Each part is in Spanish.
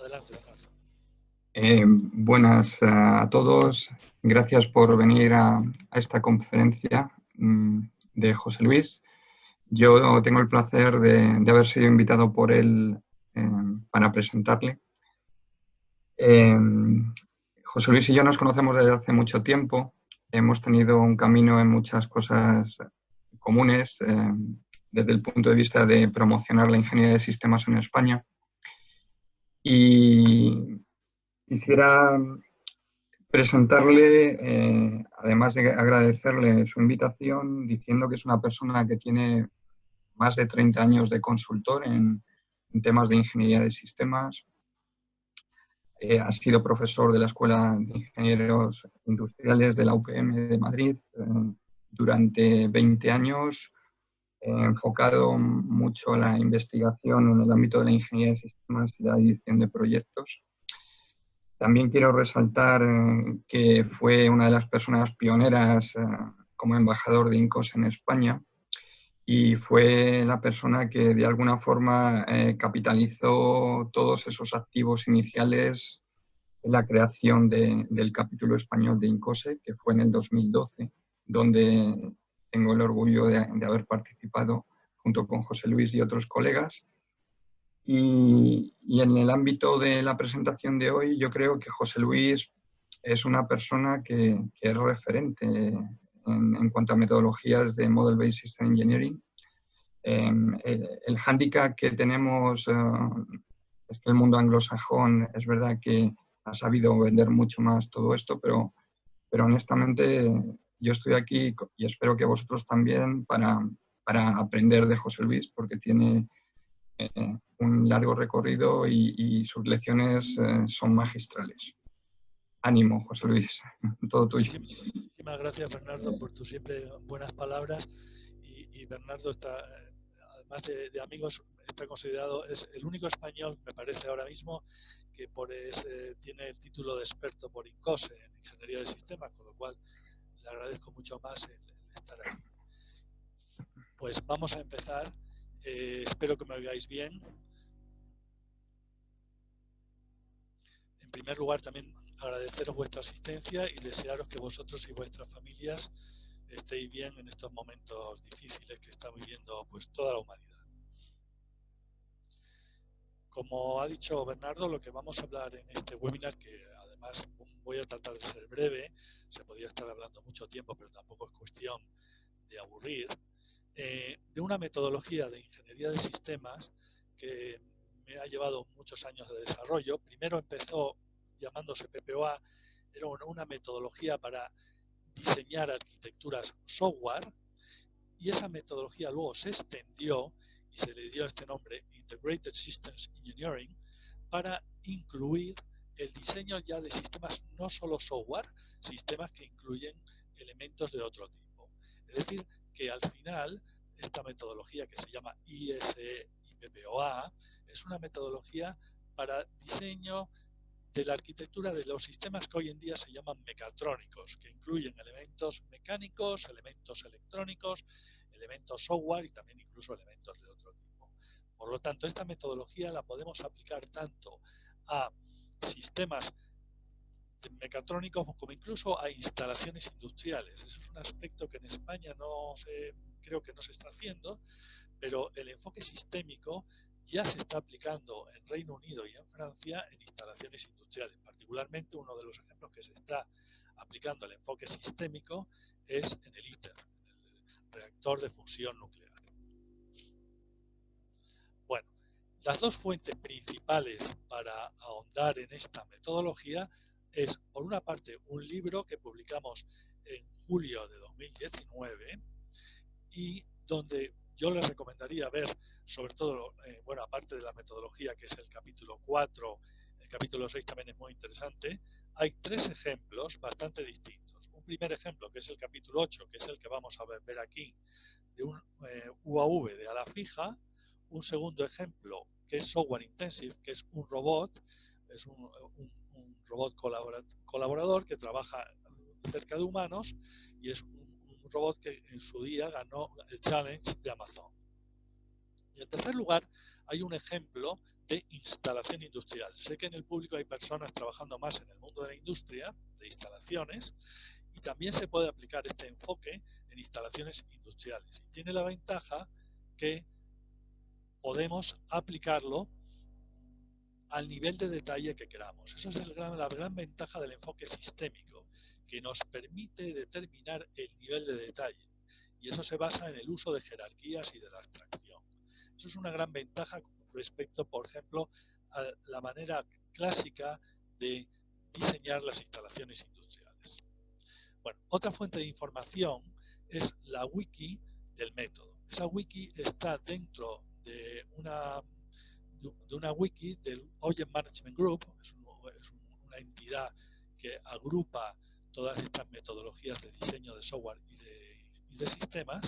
Adelante, Bernardo. Buenas a todos. Gracias por venir a esta conferencia de José Luis. Yo tengo el placer de haber sido invitado por él para presentarle. José Luis y yo nos conocemos desde hace mucho tiempo. Hemos tenido un camino en muchas cosas comunes desde el punto de vista de promocionar la ingeniería de sistemas en España. Y quisiera presentarle, además de agradecerle su invitación, diciendo que es una persona que tiene más de 30 años de consultor en temas de ingeniería de sistemas. Ha sido profesor de la Escuela de Ingenieros Industriales de la UPM de Madrid durante 20 años, enfocado mucho a la investigación en el ámbito de la ingeniería de sistemas y la dirección de proyectos. También quiero resaltar que fue una de las personas pioneras como embajador de INCOSE en España y fue la persona que de alguna forma capitalizó todos esos activos iniciales en la creación del capítulo español de INCOSE, que fue en el 2012, donde tengo el orgullo de haber participado junto con José Luis y otros colegas. Y en el ámbito de la presentación de hoy, yo creo que José Luis es una persona que es referente en cuanto a metodologías de Model Based System Engineering. El hándicap que tenemos es que el mundo anglosajón es verdad que ha sabido vender mucho más todo esto, pero honestamente yo estoy aquí y espero que vosotros también para aprender de José Luis, porque tiene un largo recorrido y sus lecciones son magistrales. Ánimo, José Luis, todo tuyo. Muchísimas gracias, Bernardo, por tus siempre buenas palabras. Y Bernardo está, además de amigos, está considerado, es el único español, me parece ahora mismo, que tiene el título de experto por INCOSE en Ingeniería de Sistemas, con lo cual le agradezco mucho más el estar aquí. Pues vamos a empezar. Espero que me oigáis bien. En primer lugar, también agradeceros vuestra asistencia y desearos que vosotros y vuestras familias estéis bien en estos momentos difíciles que está viviendo pues toda la humanidad. Como ha dicho Bernardo, lo que vamos a hablar en este webinar, que además voy a tratar de ser breve, se podría estar hablando mucho tiempo, pero tampoco es cuestión de aburrir, de una metodología de ingeniería de sistemas que me ha llevado muchos años de desarrollo. Primero empezó llamándose PPOA, era una metodología para diseñar arquitecturas software, y esa metodología luego se extendió y se le dio este nombre, Integrated Systems Engineering, para incluir el diseño ya de sistemas no solo software, sistemas que incluyen elementos de otro tipo. Es decir, que al final esta metodología que se llama ISE y PPOA es una metodología para diseño de la arquitectura de los sistemas que hoy en día se llaman mecatrónicos, que incluyen elementos mecánicos, elementos electrónicos, elementos software y también incluso elementos de otro tipo. Por lo tanto, esta metodología la podemos aplicar tanto a sistemas mecatrónicos como incluso a instalaciones industriales. Eso es un aspecto que en España creo que no se está haciendo, pero el enfoque sistémico ya se está aplicando en Reino Unido y en Francia en instalaciones industriales. Particularmente uno de los ejemplos que se está aplicando el enfoque sistémico es en el ITER, el reactor de fusión nuclear. Bueno, las dos fuentes principales para ahondar en esta metodología es, por una parte, un libro que publicamos en julio de 2019 y donde yo les recomendaría ver, sobre todo, bueno, aparte de la metodología, que es el capítulo 4, el capítulo 6 también es muy interesante, hay tres ejemplos bastante distintos. Un primer ejemplo, que es el capítulo 8, que es el que vamos a ver aquí, de un UAV de ala fija. Un segundo ejemplo, que es Software Intensive, que es un robot, es un robot colaborador que trabaja cerca de humanos y es un robot que en su día ganó el Challenge de Amazon. Y en tercer lugar, hay un ejemplo de instalación industrial. Sé que en el público hay personas trabajando más en el mundo de la industria, de instalaciones, y también se puede aplicar este enfoque en instalaciones industriales. Y tiene la ventaja que podemos aplicarlo al nivel de detalle que queramos. Eso es la gran ventaja del enfoque sistémico, que nos permite determinar el nivel de detalle. Y eso se basa en el uso de jerarquías y de la abstracción. Eso es una gran ventaja respecto, por ejemplo, a la manera clásica de diseñar las instalaciones industriales. Bueno, otra fuente de información es la wiki del método. Esa wiki está dentro de una wiki del Object Management Group, es una entidad que agrupa todas estas metodologías de diseño de software y de sistemas,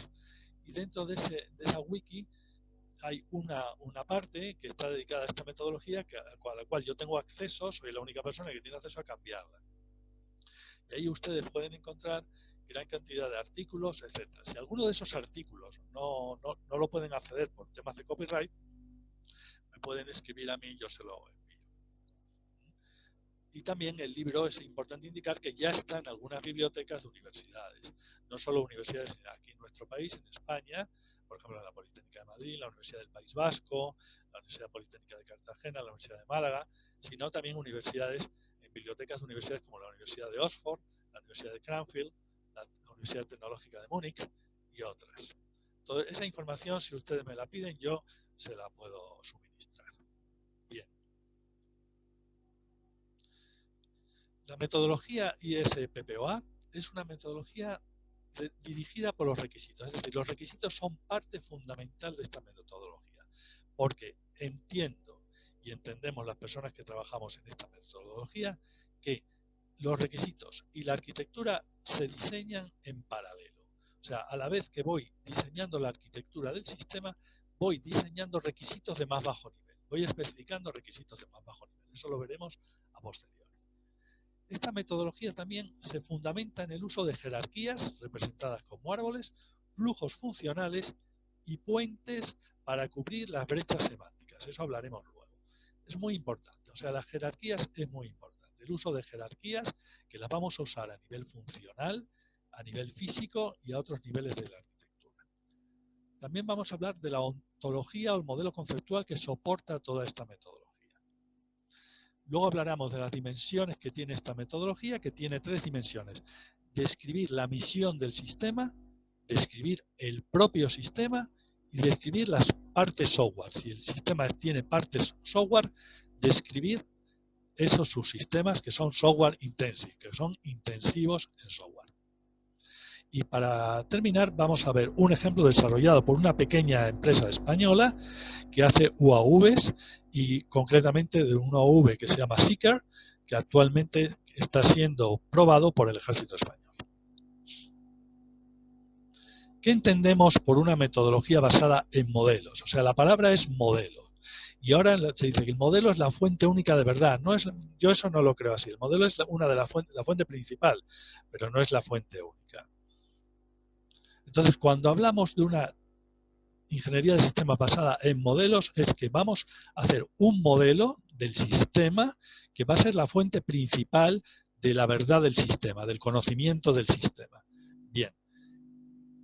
y dentro de esa wiki hay una parte que está dedicada a esta metodología a la cual yo tengo acceso, soy la única persona que tiene acceso a cambiarla. Y ahí ustedes pueden encontrar gran cantidad de artículos, etcétera. Si alguno de esos artículos no lo pueden acceder por temas de copyright, me pueden escribir a mí y yo se lo envío. Y también el libro, es importante indicar que ya está en algunas bibliotecas de universidades. No solo universidades aquí en nuestro país, en España, por ejemplo, la Politécnica de Madrid, la Universidad del País Vasco, la Universidad Politécnica de Cartagena, la Universidad de Málaga, sino también universidades, en bibliotecas de universidades como la Universidad de Oxford, la Universidad de Cranfield, la Universidad Tecnológica de Múnich y otras. Toda esa información, si ustedes me la piden, yo se la puedo suministrar. Bien. La metodología ISPPOA es una metodología dirigida por los requisitos. Es decir, los requisitos son parte fundamental de esta metodología, porque entiendo y entendemos las personas que trabajamos en esta metodología que los requisitos y la arquitectura se diseñan en paralelo. O sea, a la vez que voy diseñando la arquitectura del sistema, voy diseñando requisitos de más bajo nivel. Voy especificando requisitos de más bajo nivel. Eso lo veremos a posteriori. Esta metodología también se fundamenta en el uso de jerarquías representadas como árboles, flujos funcionales y puentes para cubrir las brechas semánticas. Eso hablaremos luego. Es muy importante. O sea, las jerarquías es muy importante. El uso de jerarquías que las vamos a usar a nivel funcional, a nivel físico y a otros niveles de la arquitectura. También vamos a hablar de la ontología o el modelo conceptual que soporta toda esta metodología. Luego hablaremos de las dimensiones que tiene esta metodología, que tiene 3 dimensiones. Describir la misión del sistema, describir el propio sistema y describir las partes software. Si el sistema tiene partes software, describir esos subsistemas que son software intensive, que son intensivos en software. Y para terminar vamos a ver un ejemplo desarrollado por una pequeña empresa española que hace UAVs y concretamente de un UAV que se llama Seeker, que actualmente está siendo probado por el Ejército Español. ¿Qué entendemos por una metodología basada en modelos? O sea, la palabra es modelo. Y ahora se dice que el modelo es la fuente única de verdad. No es, yo eso no lo creo así. El modelo es la fuente principal, pero no es la fuente única. Entonces, cuando hablamos de una ingeniería de sistemas basada en modelos, es que vamos a hacer un modelo del sistema que va a ser la fuente principal de la verdad del sistema, del conocimiento del sistema. Bien,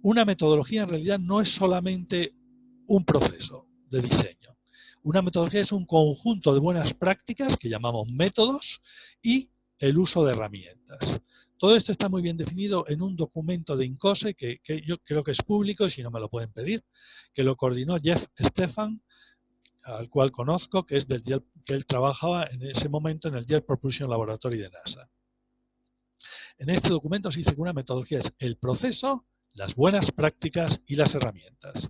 una metodología en realidad no es solamente un proceso de diseño. Una metodología es un conjunto de buenas prácticas que llamamos métodos y el uso de herramientas. Todo esto está muy bien definido en un documento de INCOSE que yo creo que es público y si no me lo pueden pedir, que lo coordinó Jeff Stephan, al cual conozco, que es que él trabajaba en ese momento en el Jet Propulsion Laboratory de NASA. En este documento se dice que una metodología es el proceso, las buenas prácticas y las herramientas.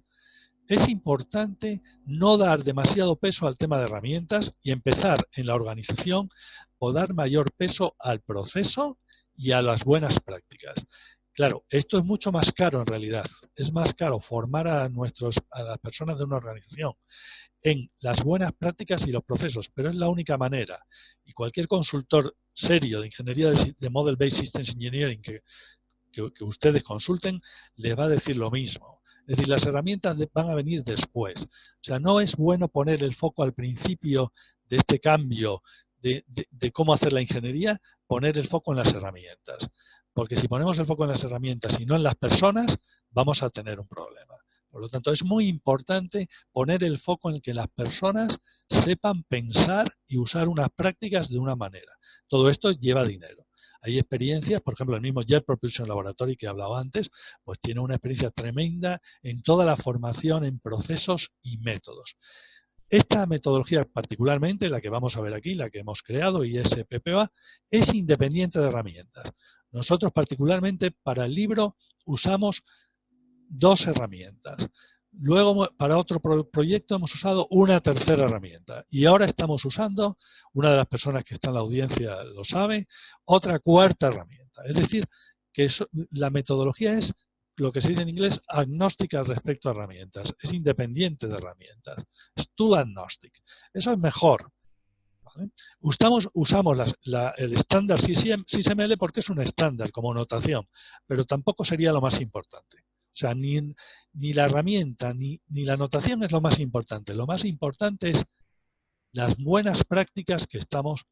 Es importante no dar demasiado peso al tema de herramientas y empezar en la organización o dar mayor peso al proceso y a las buenas prácticas. Claro, esto es mucho más caro en realidad. Es más caro formar a las personas de una organización en las buenas prácticas y los procesos, pero es la única manera. Y cualquier consultor serio de ingeniería de Model Based Systems Engineering que ustedes consulten, les va a decir lo mismo. Es decir, las herramientas van a venir después. O sea, no es bueno poner el foco al principio de este cambio de cómo hacer la ingeniería, poner el foco en las herramientas. Porque si ponemos el foco en las herramientas y no en las personas, vamos a tener un problema. Por lo tanto, es muy importante poner el foco en que las personas sepan pensar y usar unas prácticas de una manera. Todo esto lleva dinero. Hay experiencias, por ejemplo, el mismo Jet Propulsion Laboratory que he hablado antes, pues tiene una experiencia tremenda en toda la formación en procesos y métodos. Esta metodología particularmente, la que vamos a ver aquí, la que hemos creado, ISPPA, es independiente de herramientas. Nosotros particularmente para el libro usamos 2 herramientas. Luego, para otro proyecto hemos usado una tercera herramienta. Y ahora estamos usando, una de las personas que está en la audiencia lo sabe, otra cuarta herramienta. Es decir, que la metodología es lo que se dice en inglés agnóstica respecto a herramientas. Es independiente de herramientas. Es tool agnostic. Eso es mejor. ¿Vale? Usamos el estándar SysML porque es un estándar como notación, pero tampoco sería lo más importante. O sea, ni la herramienta ni la notación es lo más importante. Lo más importante es las buenas prácticas que estamos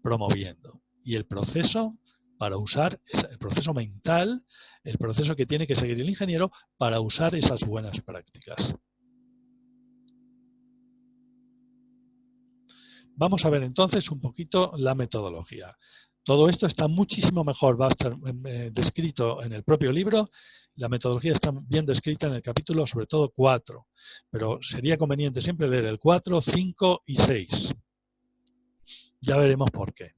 promoviendo y el proceso para usar, el proceso mental, el proceso que tiene que seguir el ingeniero para usar esas buenas prácticas. Vamos a ver entonces un poquito la metodología. Todo esto está muchísimo mejor, va a estar descrito en el propio libro. La metodología está bien descrita en el capítulo, sobre todo 4. Pero sería conveniente siempre leer el 4, 5 y 6. Ya veremos por qué.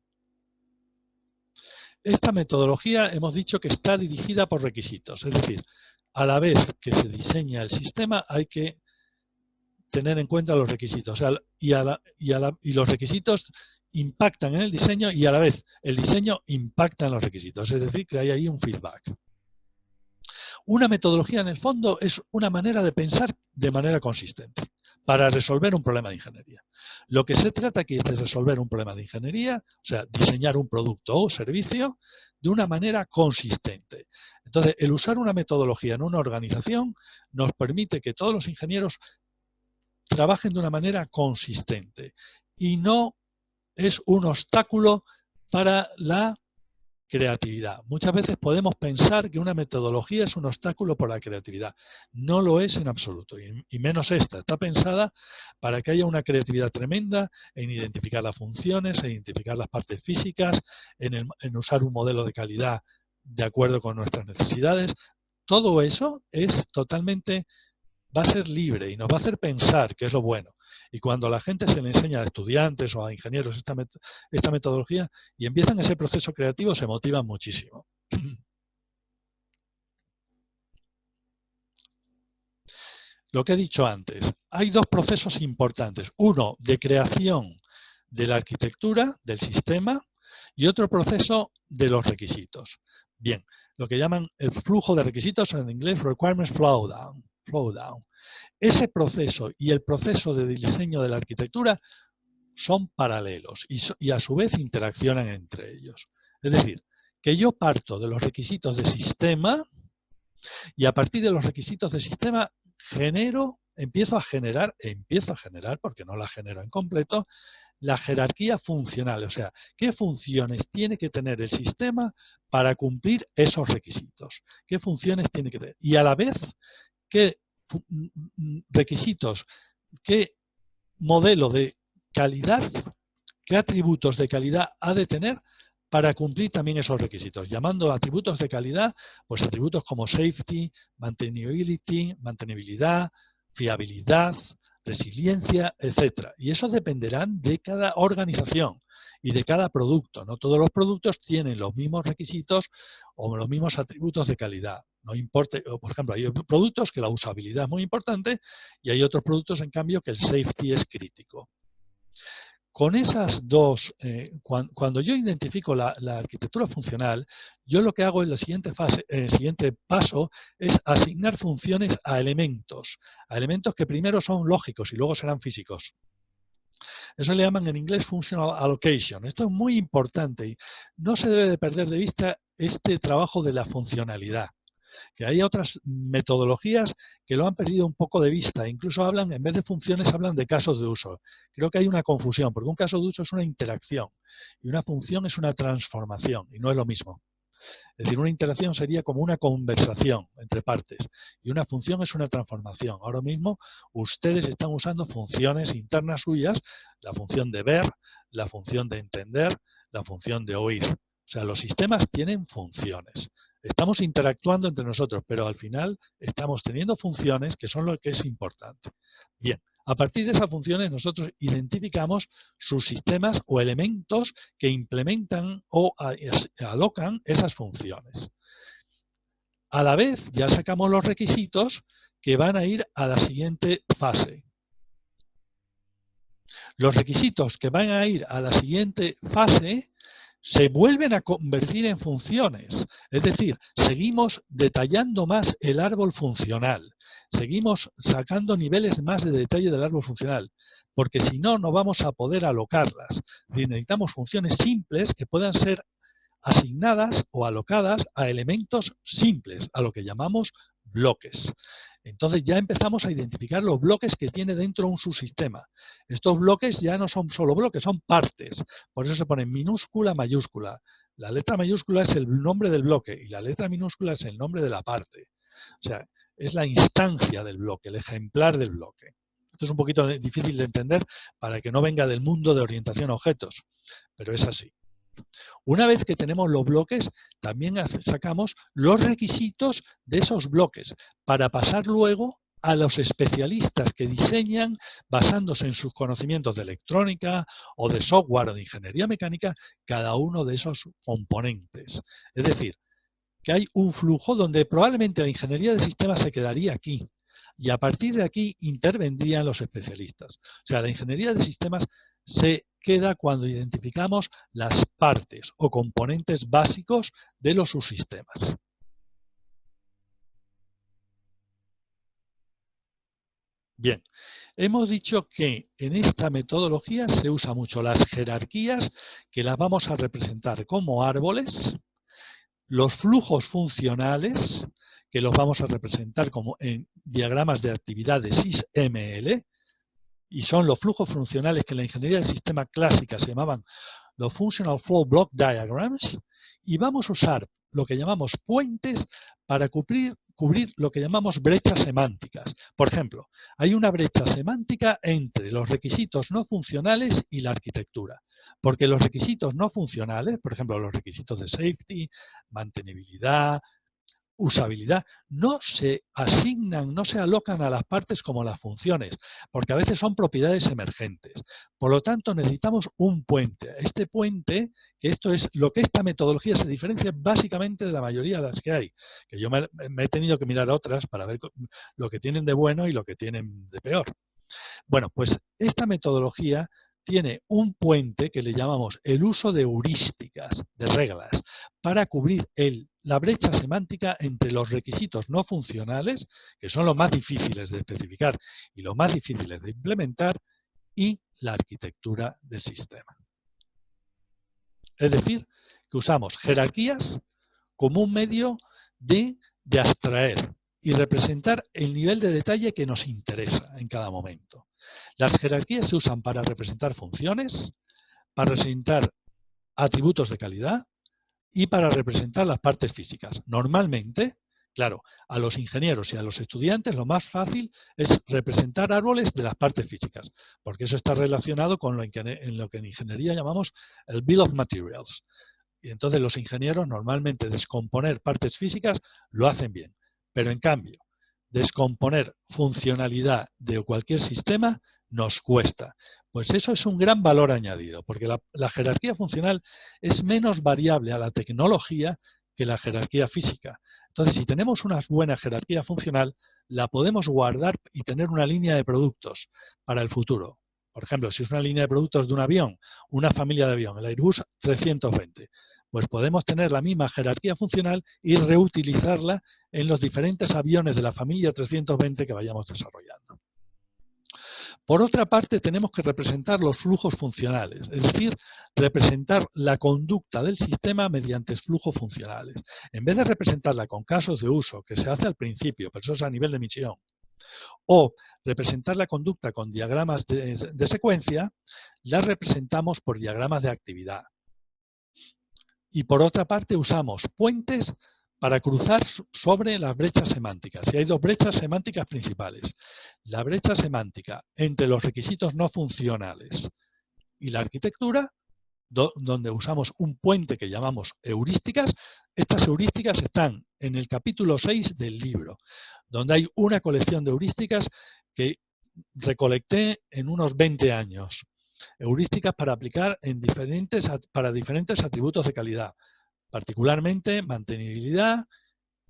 Esta metodología hemos dicho que está dirigida por requisitos. Es decir, a la vez que se diseña el sistema hay que tener en cuenta los requisitos. O sea, y los requisitos impactan en el diseño y a la vez el diseño impacta en los requisitos. Es decir, que hay ahí un feedback. Una metodología, en el fondo, es una manera de pensar de manera consistente para resolver un problema de ingeniería. Lo que se trata aquí es de resolver un problema de ingeniería, o sea, diseñar un producto o servicio de una manera consistente. Entonces, el usar una metodología en una organización nos permite que todos los ingenieros trabajen de una manera consistente y no es un obstáculo para la creatividad. Muchas veces podemos pensar que una metodología es un obstáculo por la creatividad. No lo es en absoluto, y menos esta. Está pensada para que haya una creatividad tremenda en identificar las funciones, en identificar las partes físicas, en usar un modelo de calidad de acuerdo con nuestras necesidades. Todo eso es totalmente, va a ser libre y nos va a hacer pensar, que es lo bueno. Y cuando a la gente se le enseña a estudiantes o a ingenieros esta metodología y empiezan ese proceso creativo, se motivan muchísimo. Lo que he dicho antes, hay 2 procesos importantes. Uno de creación de la arquitectura, del sistema, y otro proceso de los requisitos. Bien, lo que llaman el flujo de requisitos, en inglés Requirements Flow Down. Ese proceso y el proceso de diseño de la arquitectura son paralelos y a su vez interaccionan entre ellos. Es decir, que yo parto de los requisitos de sistema y a partir de los requisitos de sistema empiezo a generar, porque no la genero en completo, la jerarquía funcional. O sea, qué funciones tiene que tener el sistema para cumplir esos requisitos. ¿Qué funciones tiene que tener? Y a la vez, qué requisitos, qué modelo de calidad, qué atributos de calidad ha de tener para cumplir también esos requisitos. Llamando atributos de calidad, pues atributos como safety, mantenibilidad, fiabilidad, resiliencia, etcétera. Y eso dependerán de cada organización y de cada producto. No todos los productos tienen los mismos requisitos o los mismos atributos de calidad. No importa, por ejemplo, hay productos que la usabilidad es muy importante y hay otros productos, en cambio, que el safety es crítico. Con esas dos, cuando yo identifico la arquitectura funcional, yo lo que hago en la siguiente fase, el siguiente paso es asignar funciones a elementos que primero son lógicos y luego serán físicos. Eso le llaman en inglés functional allocation. Esto es muy importante y no se debe de perder de vista este trabajo de la funcionalidad. Que hay otras metodologías que lo han perdido un poco de vista. Incluso hablan, en vez de funciones, hablan de casos de uso. Creo que hay una confusión, porque un caso de uso es una interacción y una función es una transformación, y no es lo mismo. Es decir, una interacción sería como una conversación entre partes y una función es una transformación. Ahora mismo ustedes están usando funciones internas suyas, la función de ver, la función de entender, la función de oír. O sea, los sistemas tienen funciones. Estamos interactuando entre nosotros, pero al final estamos teniendo funciones que son lo que es importante. Bien, a partir de esas funciones nosotros identificamos sus sistemas o elementos que implementan o alocan esas funciones. A la vez ya sacamos los requisitos que van a ir a la siguiente fase. Los requisitos que van a ir a la siguiente fase se vuelven a convertir en funciones. Es decir, seguimos detallando más el árbol funcional. Seguimos sacando niveles más de detalle del árbol funcional. Porque si no, no vamos a poder alocarlas. Necesitamos funciones simples que puedan ser asignadas o alocadas a elementos simples, a lo que llamamos bloques. Entonces ya empezamos a identificar los bloques que tiene dentro un subsistema. Estos bloques ya no son solo bloques, son partes. Por eso se pone minúscula, mayúscula. La letra mayúscula es el nombre del bloque y la letra minúscula es el nombre de la parte. O sea, es la instancia del bloque, el ejemplar del bloque. Esto es un poquito difícil de entender para que no venga del mundo de orientación a objetos, pero es así. Una vez que tenemos los bloques, también sacamos los requisitos de esos bloques para pasar luego a los especialistas que diseñan basándose en sus conocimientos de electrónica o de software o de ingeniería mecánica cada uno de esos componentes. Es decir, que hay un flujo donde probablemente la ingeniería de sistemas se quedaría aquí y a partir de aquí intervendrían los especialistas. O sea, la ingeniería de sistemas se queda cuando identificamos las partes o componentes básicos de los subsistemas. Bien, hemos dicho que en esta metodología se usa mucho las jerarquías, que las vamos a representar como árboles, los flujos funcionales, que los vamos a representar como en diagramas de actividad de SysML, y son los flujos funcionales que en la ingeniería del sistema clásica se llamaban los Functional Flow Block Diagrams, y vamos a usar lo que llamamos puentes para cubrir lo que llamamos brechas semánticas. Por ejemplo, hay una brecha semántica entre los requisitos no funcionales y la arquitectura. Porque los requisitos no funcionales, por ejemplo, los requisitos de safety, mantenibilidad, usabilidad, no se asignan, no se alocan a las partes como las funciones, porque a veces son propiedades emergentes. Por lo tanto, necesitamos un puente. Este puente, que esto es lo que esta metodología se diferencia básicamente de la mayoría de las que hay, que yo me he tenido que mirar otras para ver lo que tienen de bueno y lo que tienen de peor. Bueno, pues esta metodología tiene un puente que le llamamos el uso de heurísticas, de reglas, para cubrir la brecha semántica entre los requisitos no funcionales, que son los más difíciles de especificar y los más difíciles de implementar, y la arquitectura del sistema. Es decir, que usamos jerarquías como un medio de abstraer y representar el nivel de detalle que nos interesa en cada momento. Las jerarquías se usan para representar funciones, para representar atributos de calidad y para representar las partes físicas. Normalmente, claro, a los ingenieros y a los estudiantes lo más fácil es representar árboles de las partes físicas, porque eso está relacionado con lo que en ingeniería llamamos el Bill of Materials. Y entonces los ingenieros normalmente descomponer partes físicas lo hacen bien. Pero en cambio, descomponer funcionalidad de cualquier sistema nos cuesta. Pues eso es un gran valor añadido, porque la jerarquía funcional es menos variable a la tecnología que la jerarquía física. Entonces, si tenemos una buena jerarquía funcional, la podemos guardar y tener una línea de productos para el futuro. Por ejemplo, si es una línea de productos de un avión, una familia de avión, el Airbus 320, pues podemos tener la misma jerarquía funcional y reutilizarla en los diferentes aviones de la familia 320 que vayamos desarrollando. Por otra parte, tenemos que representar los flujos funcionales, es decir, representar la conducta del sistema mediante flujos funcionales. En vez de representarla con casos de uso, que se hace al principio, pero eso es a nivel de misión, o representar la conducta con diagramas de secuencia, la representamos por diagramas de actividad. Y por otra parte, usamos puentes para cruzar sobre las brechas semánticas. Y hay dos brechas semánticas principales. La brecha semántica entre los requisitos no funcionales y la arquitectura, donde usamos un puente que llamamos heurísticas. Estas heurísticas están en el capítulo 6 del libro, donde hay una colección de heurísticas que recolecté en unos 20 años. Heurísticas para aplicar para diferentes atributos de calidad, particularmente mantenibilidad,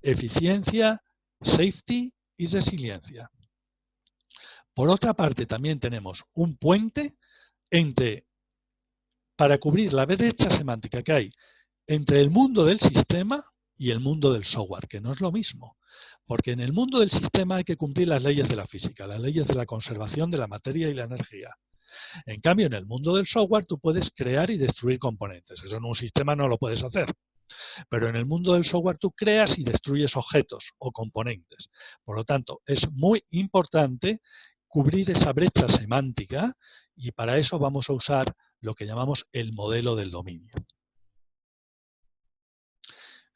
eficiencia, safety y resiliencia. Por otra parte, también tenemos un puente para cubrir la brecha semántica que hay entre el mundo del sistema y el mundo del software, que no es lo mismo. Porque en el mundo del sistema hay que cumplir las leyes de la física, las leyes de la conservación de la materia y la energía. En cambio, en el mundo del software tú puedes crear y destruir componentes. Eso en un sistema no lo puedes hacer. Pero en el mundo del software tú creas y destruyes objetos o componentes. Por lo tanto, es muy importante cubrir esa brecha semántica y para eso vamos a usar lo que llamamos el modelo del dominio.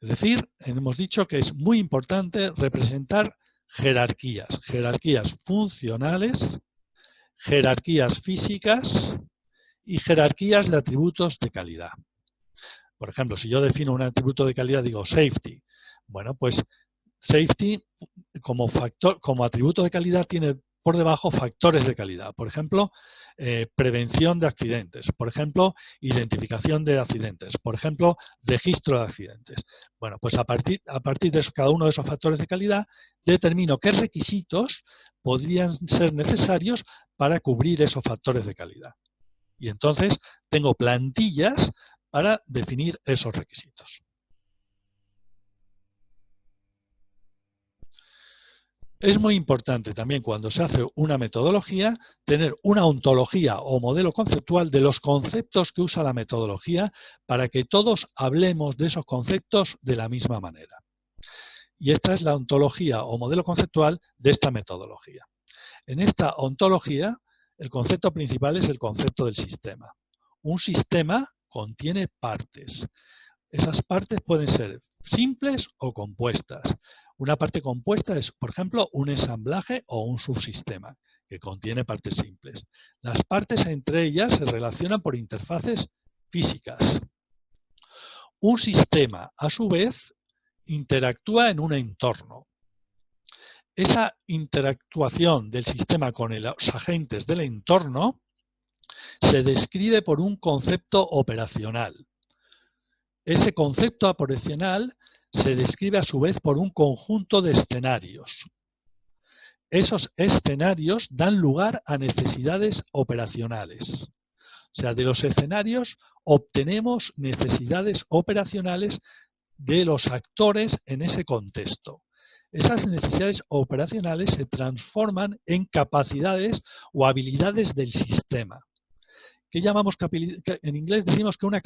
Es decir, hemos dicho que es muy importante representar jerarquías funcionales, jerarquías físicas y jerarquías de atributos de calidad. Por ejemplo, si yo defino un atributo de calidad, digo safety. Bueno, pues safety como atributo de calidad tiene por debajo factores de calidad. Por ejemplo, prevención de accidentes. Por ejemplo, identificación de accidentes. Por ejemplo, registro de accidentes. Bueno, pues a partir de eso, cada uno de esos factores de calidad, determino qué requisitos podrían ser necesarios para cubrir esos factores de calidad. Y entonces tengo plantillas para definir esos requisitos. Es muy importante también cuando se hace una metodología tener una ontología o modelo conceptual de los conceptos que usa la metodología para que todos hablemos de esos conceptos de la misma manera. Y esta es la ontología o modelo conceptual de esta metodología. En esta ontología, el concepto principal es el concepto del sistema. Un sistema contiene partes. Esas partes pueden ser simples o compuestas. Una parte compuesta es, por ejemplo, un ensamblaje o un subsistema que contiene partes simples. Las partes entre ellas se relacionan por interfaces físicas. Un sistema, a su vez, interactúa en un entorno. Esa interactuación del sistema con los agentes del entorno se describe por un concepto operacional. Ese concepto operacional se describe a su vez por un conjunto de escenarios. Esos escenarios dan lugar a necesidades operacionales. O sea, de los escenarios obtenemos necesidades operacionales de los actores en ese contexto. Esas necesidades operacionales se transforman en capacidades o habilidades del sistema. ¿Qué llamamos en inglés? Decimos que una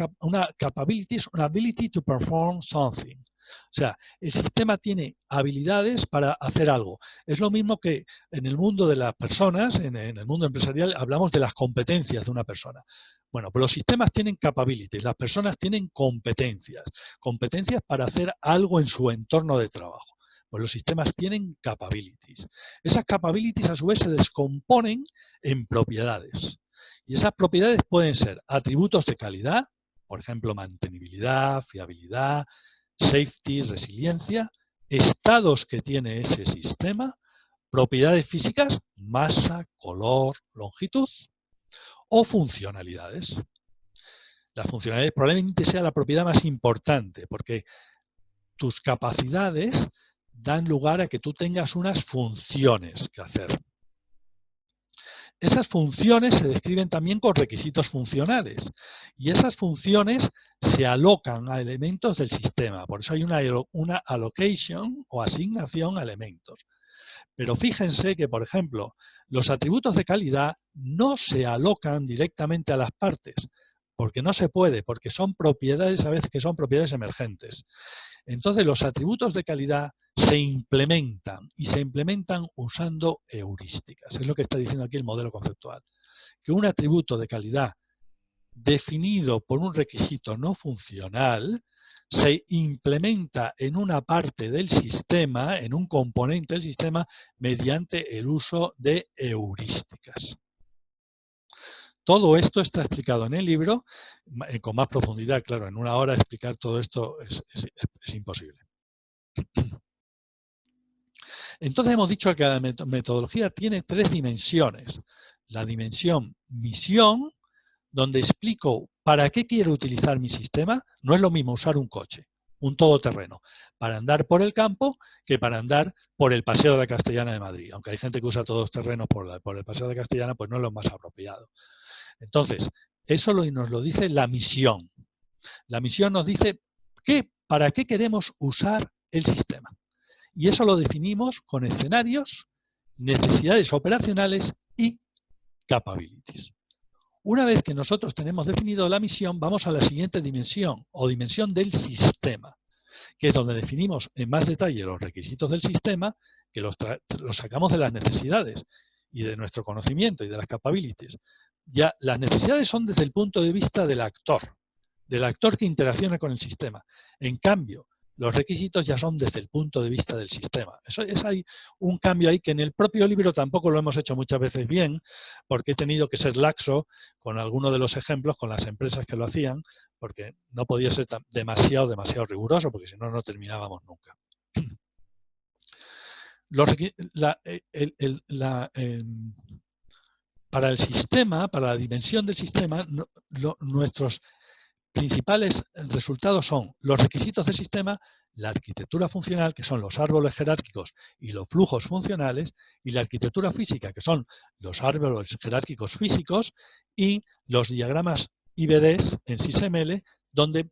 capability es una ability to perform something. O sea, el sistema tiene habilidades para hacer algo. Es lo mismo que en el mundo de las personas, en el mundo empresarial, hablamos de las competencias de una persona. Bueno, pues los sistemas tienen capabilities, las personas tienen competencias. Competencias para hacer algo en su entorno de trabajo. Pues los sistemas tienen capabilities. Esas capabilities a su vez se descomponen en propiedades. Y esas propiedades pueden ser atributos de calidad, por ejemplo, mantenibilidad, fiabilidad, safety, resiliencia, estados que tiene ese sistema, propiedades físicas, masa, color, longitud, o funcionalidades. La funcionalidad probablemente sea la propiedad más importante, porque tus capacidades dan lugar a que tú tengas unas funciones que hacer. Esas funciones se describen también con requisitos funcionales y esas funciones se alocan a elementos del sistema. Por eso hay una allocation o asignación a elementos. Pero fíjense que, por ejemplo, Los atributos de calidad no se alocan directamente a las partes, porque no se puede, porque son propiedades a veces que son propiedades emergentes. Entonces los atributos de calidad se implementan y se implementan usando heurísticas. Es lo que está diciendo aquí el modelo conceptual. Que un atributo de calidad definido por un requisito no funcional se implementa en una parte del sistema, en un componente del sistema, mediante el uso de heurísticas. Todo esto está explicado en el libro, con más profundidad, claro, en una hora explicar todo esto es imposible. Entonces hemos dicho que la metodología tiene 3 dimensiones. La dimensión misión, donde explico para qué quiero utilizar mi sistema. No es lo mismo usar un coche, un todoterreno, para andar por el campo que para andar por el Paseo de la Castellana de Madrid. Aunque hay gente que usa todoterrenos por el Paseo de la Castellana, pues no es lo más apropiado. Entonces, eso nos lo dice la misión. La misión nos dice para qué queremos usar el sistema. Y eso lo definimos con escenarios, necesidades operacionales y capabilities. Una vez que nosotros tenemos definido la misión, vamos a la siguiente dimensión, o dimensión del sistema, que es donde definimos en más detalle los requisitos del sistema, que los sacamos de las necesidades y de nuestro conocimiento y de las capabilities. Ya las necesidades son desde el punto de vista del actor que interacciona con el sistema. En cambio, los requisitos ya son desde el punto de vista del sistema. Hay un cambio ahí que en el propio libro tampoco lo hemos hecho muchas veces bien, porque he tenido que ser laxo con algunos de los ejemplos, con las empresas que lo hacían, porque no podía ser demasiado riguroso, porque si no, no terminábamos nunca. Para el sistema, para la dimensión del sistema, nuestros principales resultados son los requisitos del sistema, la arquitectura funcional, que son los árboles jerárquicos y los flujos funcionales, y la arquitectura física, que son los árboles jerárquicos físicos, y los diagramas IBDs en SysML, donde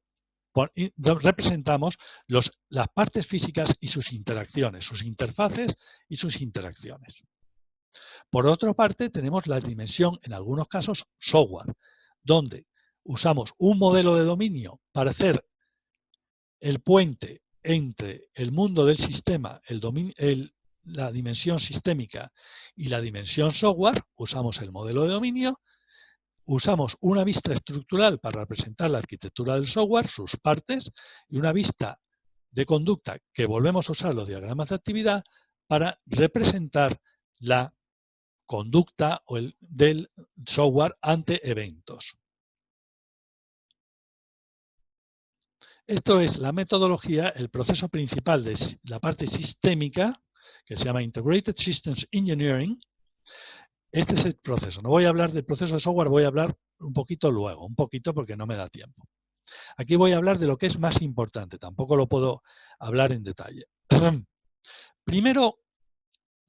representamos las partes físicas y sus interacciones, sus interfaces y sus interacciones. Por otra parte, tenemos la dimensión, en algunos casos, software, donde usamos un modelo de dominio para hacer el puente entre el mundo del sistema, la dimensión sistémica y la dimensión software. Usamos el modelo de dominio, usamos una vista estructural para representar la arquitectura del software, sus partes, y una vista de conducta que volvemos a usar los diagramas de actividad para representar la conducta del software ante eventos. Esto es la metodología, el proceso principal de la parte sistémica, que se llama Integrated Systems Engineering. Este es el proceso. No voy a hablar del proceso de software, voy a hablar un poquito luego, un poquito porque no me da tiempo. Aquí voy a hablar de lo que es más importante, tampoco lo puedo hablar en detalle. Primero,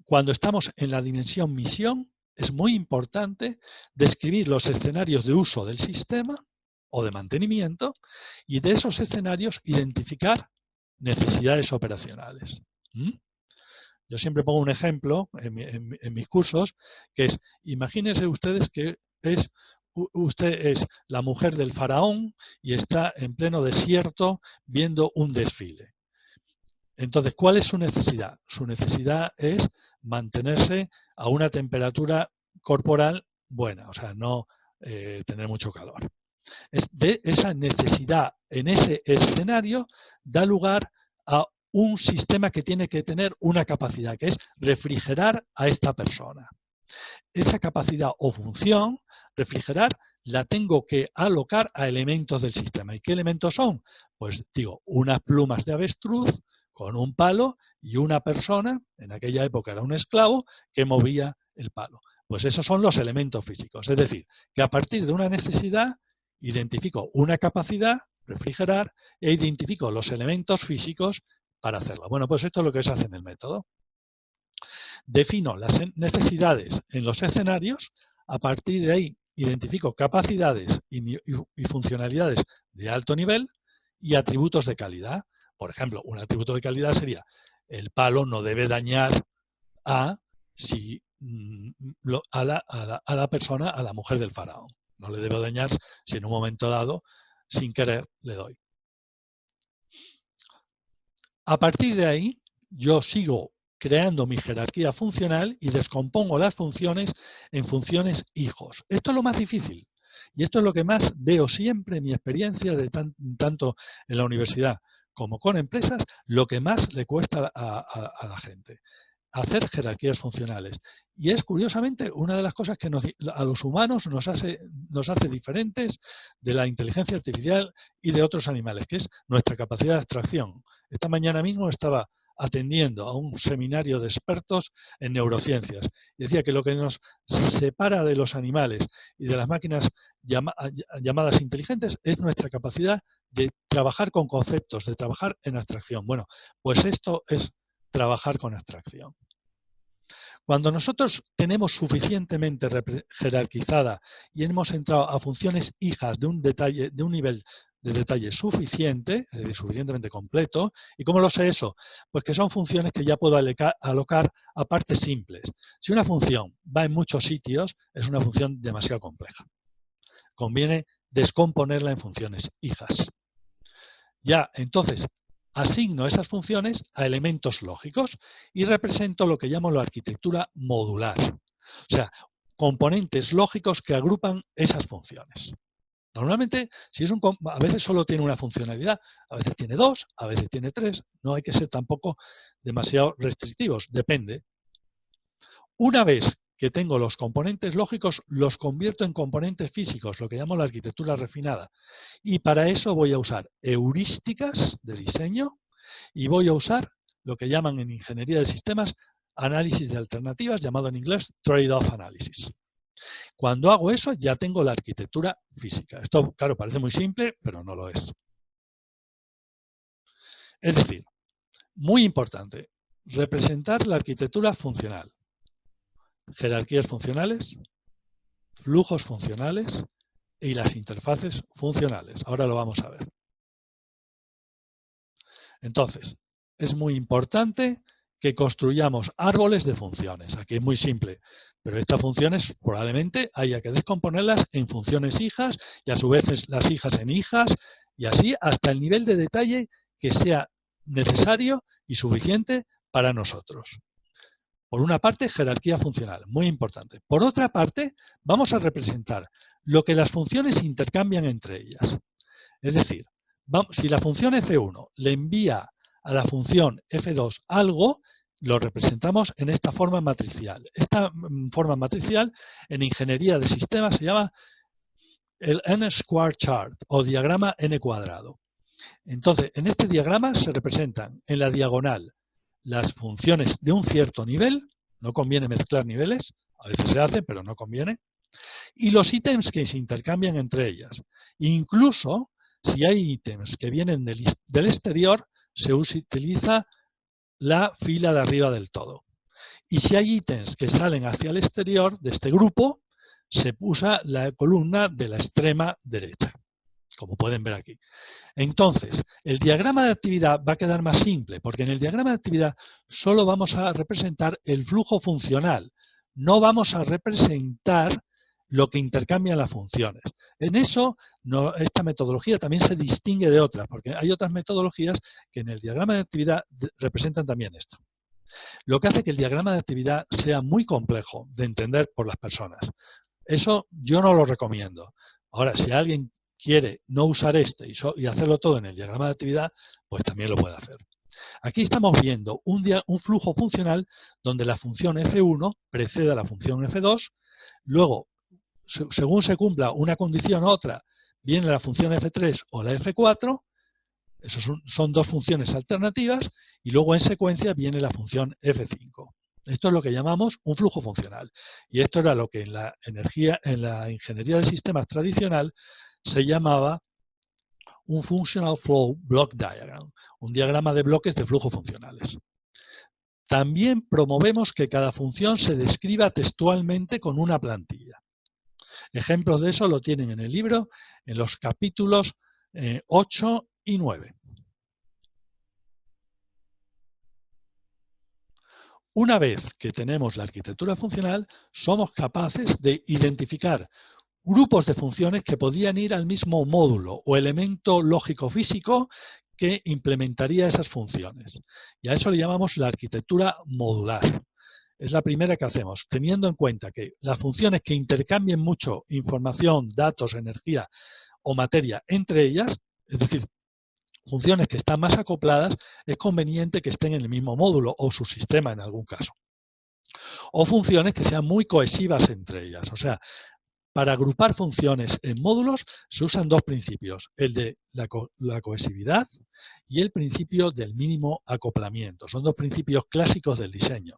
cuando estamos en la dimensión misión, es muy importante describir los escenarios de uso del sistema o de mantenimiento, y de esos escenarios identificar necesidades operacionales. Yo siempre pongo un ejemplo en mis cursos, que es, imagínense ustedes que usted es la mujer del faraón y está en pleno desierto viendo un desfile. Entonces, ¿cuál es su necesidad? Su necesidad es mantenerse a una temperatura corporal buena, o sea, no tener mucho calor. De esa necesidad en ese escenario da lugar a un sistema que tiene que tener una capacidad, que es refrigerar a esta persona. Esa capacidad o función, refrigerar, la tengo que alocar a elementos del sistema. ¿Y qué elementos son? Pues digo, unas plumas de avestruz con un palo y una persona, en aquella época era un esclavo, que movía el palo. Pues esos son los elementos físicos. Es decir, que a partir de una necesidad identifico una capacidad, refrigerar, e identifico los elementos físicos para hacerlo. Bueno, pues esto es lo que se hace en el método. Defino las necesidades en los escenarios, a partir de ahí identifico capacidades y funcionalidades de alto nivel y atributos de calidad. Por ejemplo, un atributo de calidad sería el palo no debe dañar a si a la persona, a la mujer del faraón. No le debo dañar si en un momento dado, sin querer, le doy. A partir de ahí, yo sigo creando mi jerarquía funcional y descompongo las funciones en funciones hijos. Esto es lo más difícil. Y esto es lo que más veo siempre en mi experiencia, tanto en la universidad como con empresas, lo que más le cuesta a la gente. Hacer jerarquías funcionales. Y es, curiosamente, una de las cosas que a los humanos nos hace diferentes de la inteligencia artificial y de otros animales, que es nuestra capacidad de abstracción. Esta mañana mismo estaba atendiendo a un seminario de expertos en neurociencias. Y decía que lo que nos separa de los animales y de las máquinas llamadas inteligentes es nuestra capacidad de trabajar con conceptos, de trabajar en abstracción. Bueno, pues esto es trabajar con abstracción. Cuando nosotros tenemos suficientemente jerarquizada y hemos entrado a funciones hijas de un nivel de detalle suficiente, es decir, suficientemente completo, ¿y cómo lo sé eso? Pues que son funciones que ya puedo alocar a partes simples. Si una función va en muchos sitios, es una función demasiado compleja. Conviene descomponerla en funciones hijas. Ya, entonces, asigno esas funciones a elementos lógicos y represento lo que llamo la arquitectura modular. O sea, componentes lógicos que agrupan esas funciones. Normalmente, a veces solo tiene una funcionalidad, a veces tiene dos, a veces tiene tres. No hay que ser tampoco demasiado restrictivos, depende. Una vez que tengo los componentes lógicos, los convierto en componentes físicos, lo que llamo la arquitectura refinada. Y para eso voy a usar heurísticas de diseño y voy a usar lo que llaman en ingeniería de sistemas análisis de alternativas, llamado en inglés trade-off analysis. Cuando hago eso, ya tengo la arquitectura física. Esto, claro, parece muy simple, pero no lo es. Es decir, muy importante, representar la arquitectura funcional. Jerarquías funcionales, flujos funcionales y las interfaces funcionales. Ahora lo vamos a ver. Entonces, es muy importante que construyamos árboles de funciones. Aquí es muy simple, pero estas funciones probablemente haya que descomponerlas en funciones hijas y a su vez las hijas en hijas y así hasta el nivel de detalle que sea necesario y suficiente para nosotros. Por una parte, jerarquía funcional, muy importante. Por otra parte, vamos a representar lo que las funciones intercambian entre ellas. Es decir, si la función f1 le envía a la función f2 algo, lo representamos en esta forma matricial. Esta forma matricial en ingeniería de sistemas se llama el n-square chart o diagrama n cuadrado. Entonces, en este diagrama se representan en la diagonal las funciones de un cierto nivel, no conviene mezclar niveles, a veces se hace, pero no conviene, y los ítems que se intercambian entre ellas. Incluso, si hay ítems que vienen del exterior, se utiliza la fila de arriba del todo. Y si hay ítems que salen hacia el exterior de este grupo, se usa la columna de la extrema derecha, como pueden ver aquí. Entonces, el diagrama de actividad va a quedar más simple, porque en el diagrama de actividad solo vamos a representar el flujo funcional. No vamos a representar lo que intercambian las funciones. En eso, esta metodología también se distingue de otras, porque hay otras metodologías que en el diagrama de actividad representan también esto. Lo que hace que el diagrama de actividad sea muy complejo de entender por las personas. Eso yo no lo recomiendo. Ahora, si alguien quiere no usar este y hacerlo todo en el diagrama de actividad, pues también lo puede hacer. Aquí estamos viendo un flujo funcional donde la función f1 precede a la función f2, luego, según se cumpla una condición u otra, viene la función f3 o la f4, esos son dos funciones alternativas, y luego en secuencia viene la función f5. Esto es lo que llamamos un flujo funcional. Y esto era lo que en la ingeniería de sistemas tradicional se llamaba un Functional Flow Block Diagram, un diagrama de bloques de flujo funcionales. También promovemos que cada función se describa textualmente con una plantilla. Ejemplos de eso lo tienen en el libro, en los capítulos 8 y 9. Una vez que tenemos la arquitectura funcional, somos capaces de identificar grupos de funciones que podían ir al mismo módulo o elemento lógico-físico que implementaría esas funciones. Y a eso le llamamos la arquitectura modular. Es la primera que hacemos, teniendo en cuenta que las funciones que intercambien mucho información, datos, energía o materia entre ellas, es decir, funciones que están más acopladas, es conveniente que estén en el mismo módulo o subsistema en algún caso. O funciones que sean muy cohesivas entre ellas. O sea, para agrupar funciones en módulos se usan dos principios, el de la cohesividad y el principio del mínimo acoplamiento. Son dos principios clásicos del diseño.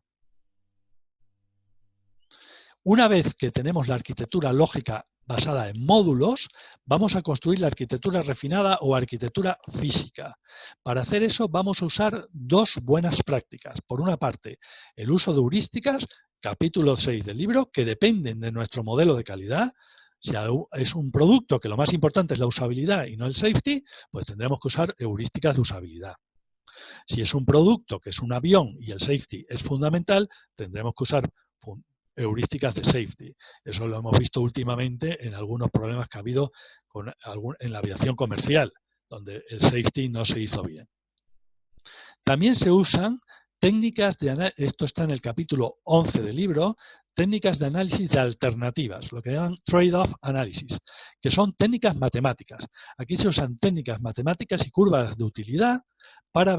Una vez que tenemos la arquitectura lógica basada en módulos, vamos a construir la arquitectura refinada o arquitectura física. Para hacer eso vamos a usar dos buenas prácticas. Por una parte, el uso de heurísticas, capítulo 6 del libro, que dependen de nuestro modelo de calidad. Si es un producto que lo más importante es la usabilidad y no el safety, pues tendremos que usar heurísticas de usabilidad. Si es un producto que es un avión y el safety es fundamental, tendremos que usar heurísticas de safety. Eso lo hemos visto últimamente en algunos problemas que ha habido en la aviación comercial, donde el safety no se hizo bien. También se usan técnicas de esto está en el capítulo 11 del libro, técnicas de análisis de alternativas, lo que llaman trade-off analysis, que son técnicas matemáticas. Aquí se usan técnicas matemáticas y curvas de utilidad para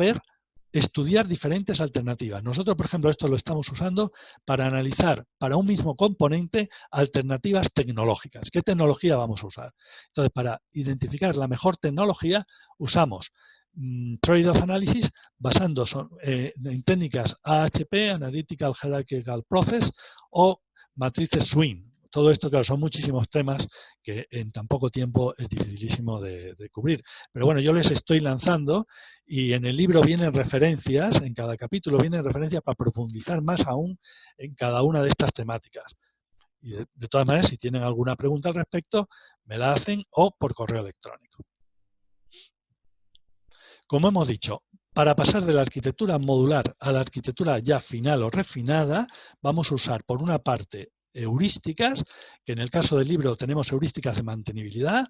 estudiar diferentes alternativas. Nosotros, por ejemplo, esto lo estamos usando para analizar para un mismo componente alternativas tecnológicas. ¿Qué tecnología vamos a usar? Entonces, para identificar la mejor tecnología, usamos trade-off analysis basándose en técnicas AHP, Analytical Hierarchical Process, o matrices Swing. Todo esto, claro, son muchísimos temas que en tan poco tiempo es dificilísimo de cubrir. Pero bueno, yo les estoy lanzando y en el libro vienen referencias, en cada capítulo vienen referencias para profundizar más aún en cada una de estas temáticas. Y de todas maneras, si tienen alguna pregunta al respecto, me la hacen o por correo electrónico. Como hemos dicho, para pasar de la arquitectura modular a la arquitectura ya final o refinada, vamos a usar por una parte heurísticas, que en el caso del libro tenemos heurísticas de mantenibilidad,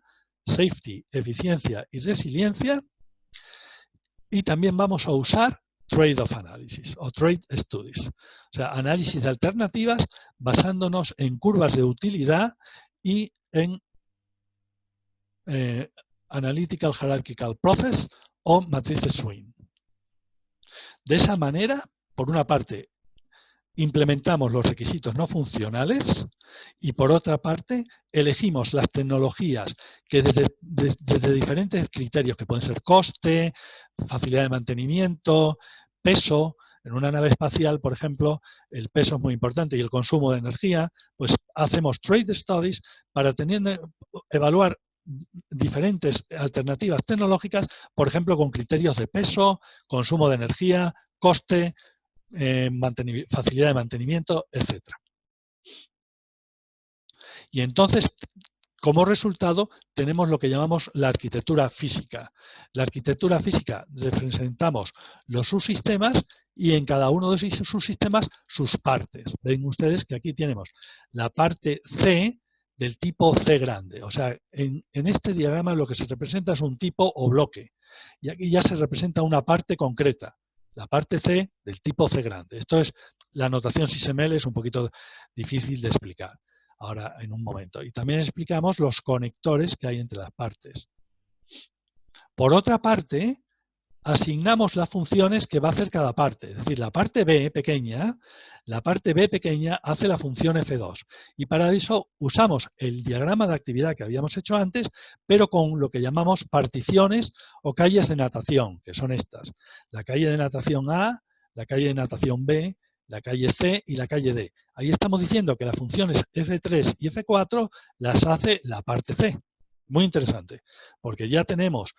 safety, eficiencia y resiliencia, y también vamos a usar trade-off analysis o trade studies, o sea, análisis de alternativas basándonos en curvas de utilidad y en Analytical Hierarchical Process o matrices Swing. De esa manera, por una parte, implementamos los requisitos no funcionales y por otra parte, elegimos las tecnologías que desde diferentes criterios, que pueden ser coste, facilidad de mantenimiento, peso. En una nave espacial, por ejemplo, el peso es muy importante y el consumo de energía, pues hacemos trade studies para evaluar diferentes alternativas tecnológicas, por ejemplo, con criterios de peso, consumo de energía, coste, facilidad de mantenimiento, etc. Y entonces, como resultado, tenemos lo que llamamos la arquitectura física. La arquitectura física representamos los subsistemas y en cada uno de esos subsistemas sus partes. Ven ustedes que aquí tenemos la parte C del tipo C grande. O sea, en este diagrama lo que se representa es un tipo o bloque. Y aquí ya se representa una parte concreta. La parte C del tipo C grande. Esto es, la notación SysML es un poquito difícil de explicar ahora en un momento. Y también explicamos los conectores que hay entre las partes. Por otra parte, asignamos las funciones que va a hacer cada parte. Es decir, la parte B pequeña hace la función F2. Y para eso usamos el diagrama de actividad que habíamos hecho antes, pero con lo que llamamos particiones o calles de natación, que son estas. La calle de natación A, la calle de natación B, la calle C y la calle D. Ahí estamos diciendo que las funciones F3 y F4 las hace la parte C. Muy interesante, porque ya tenemos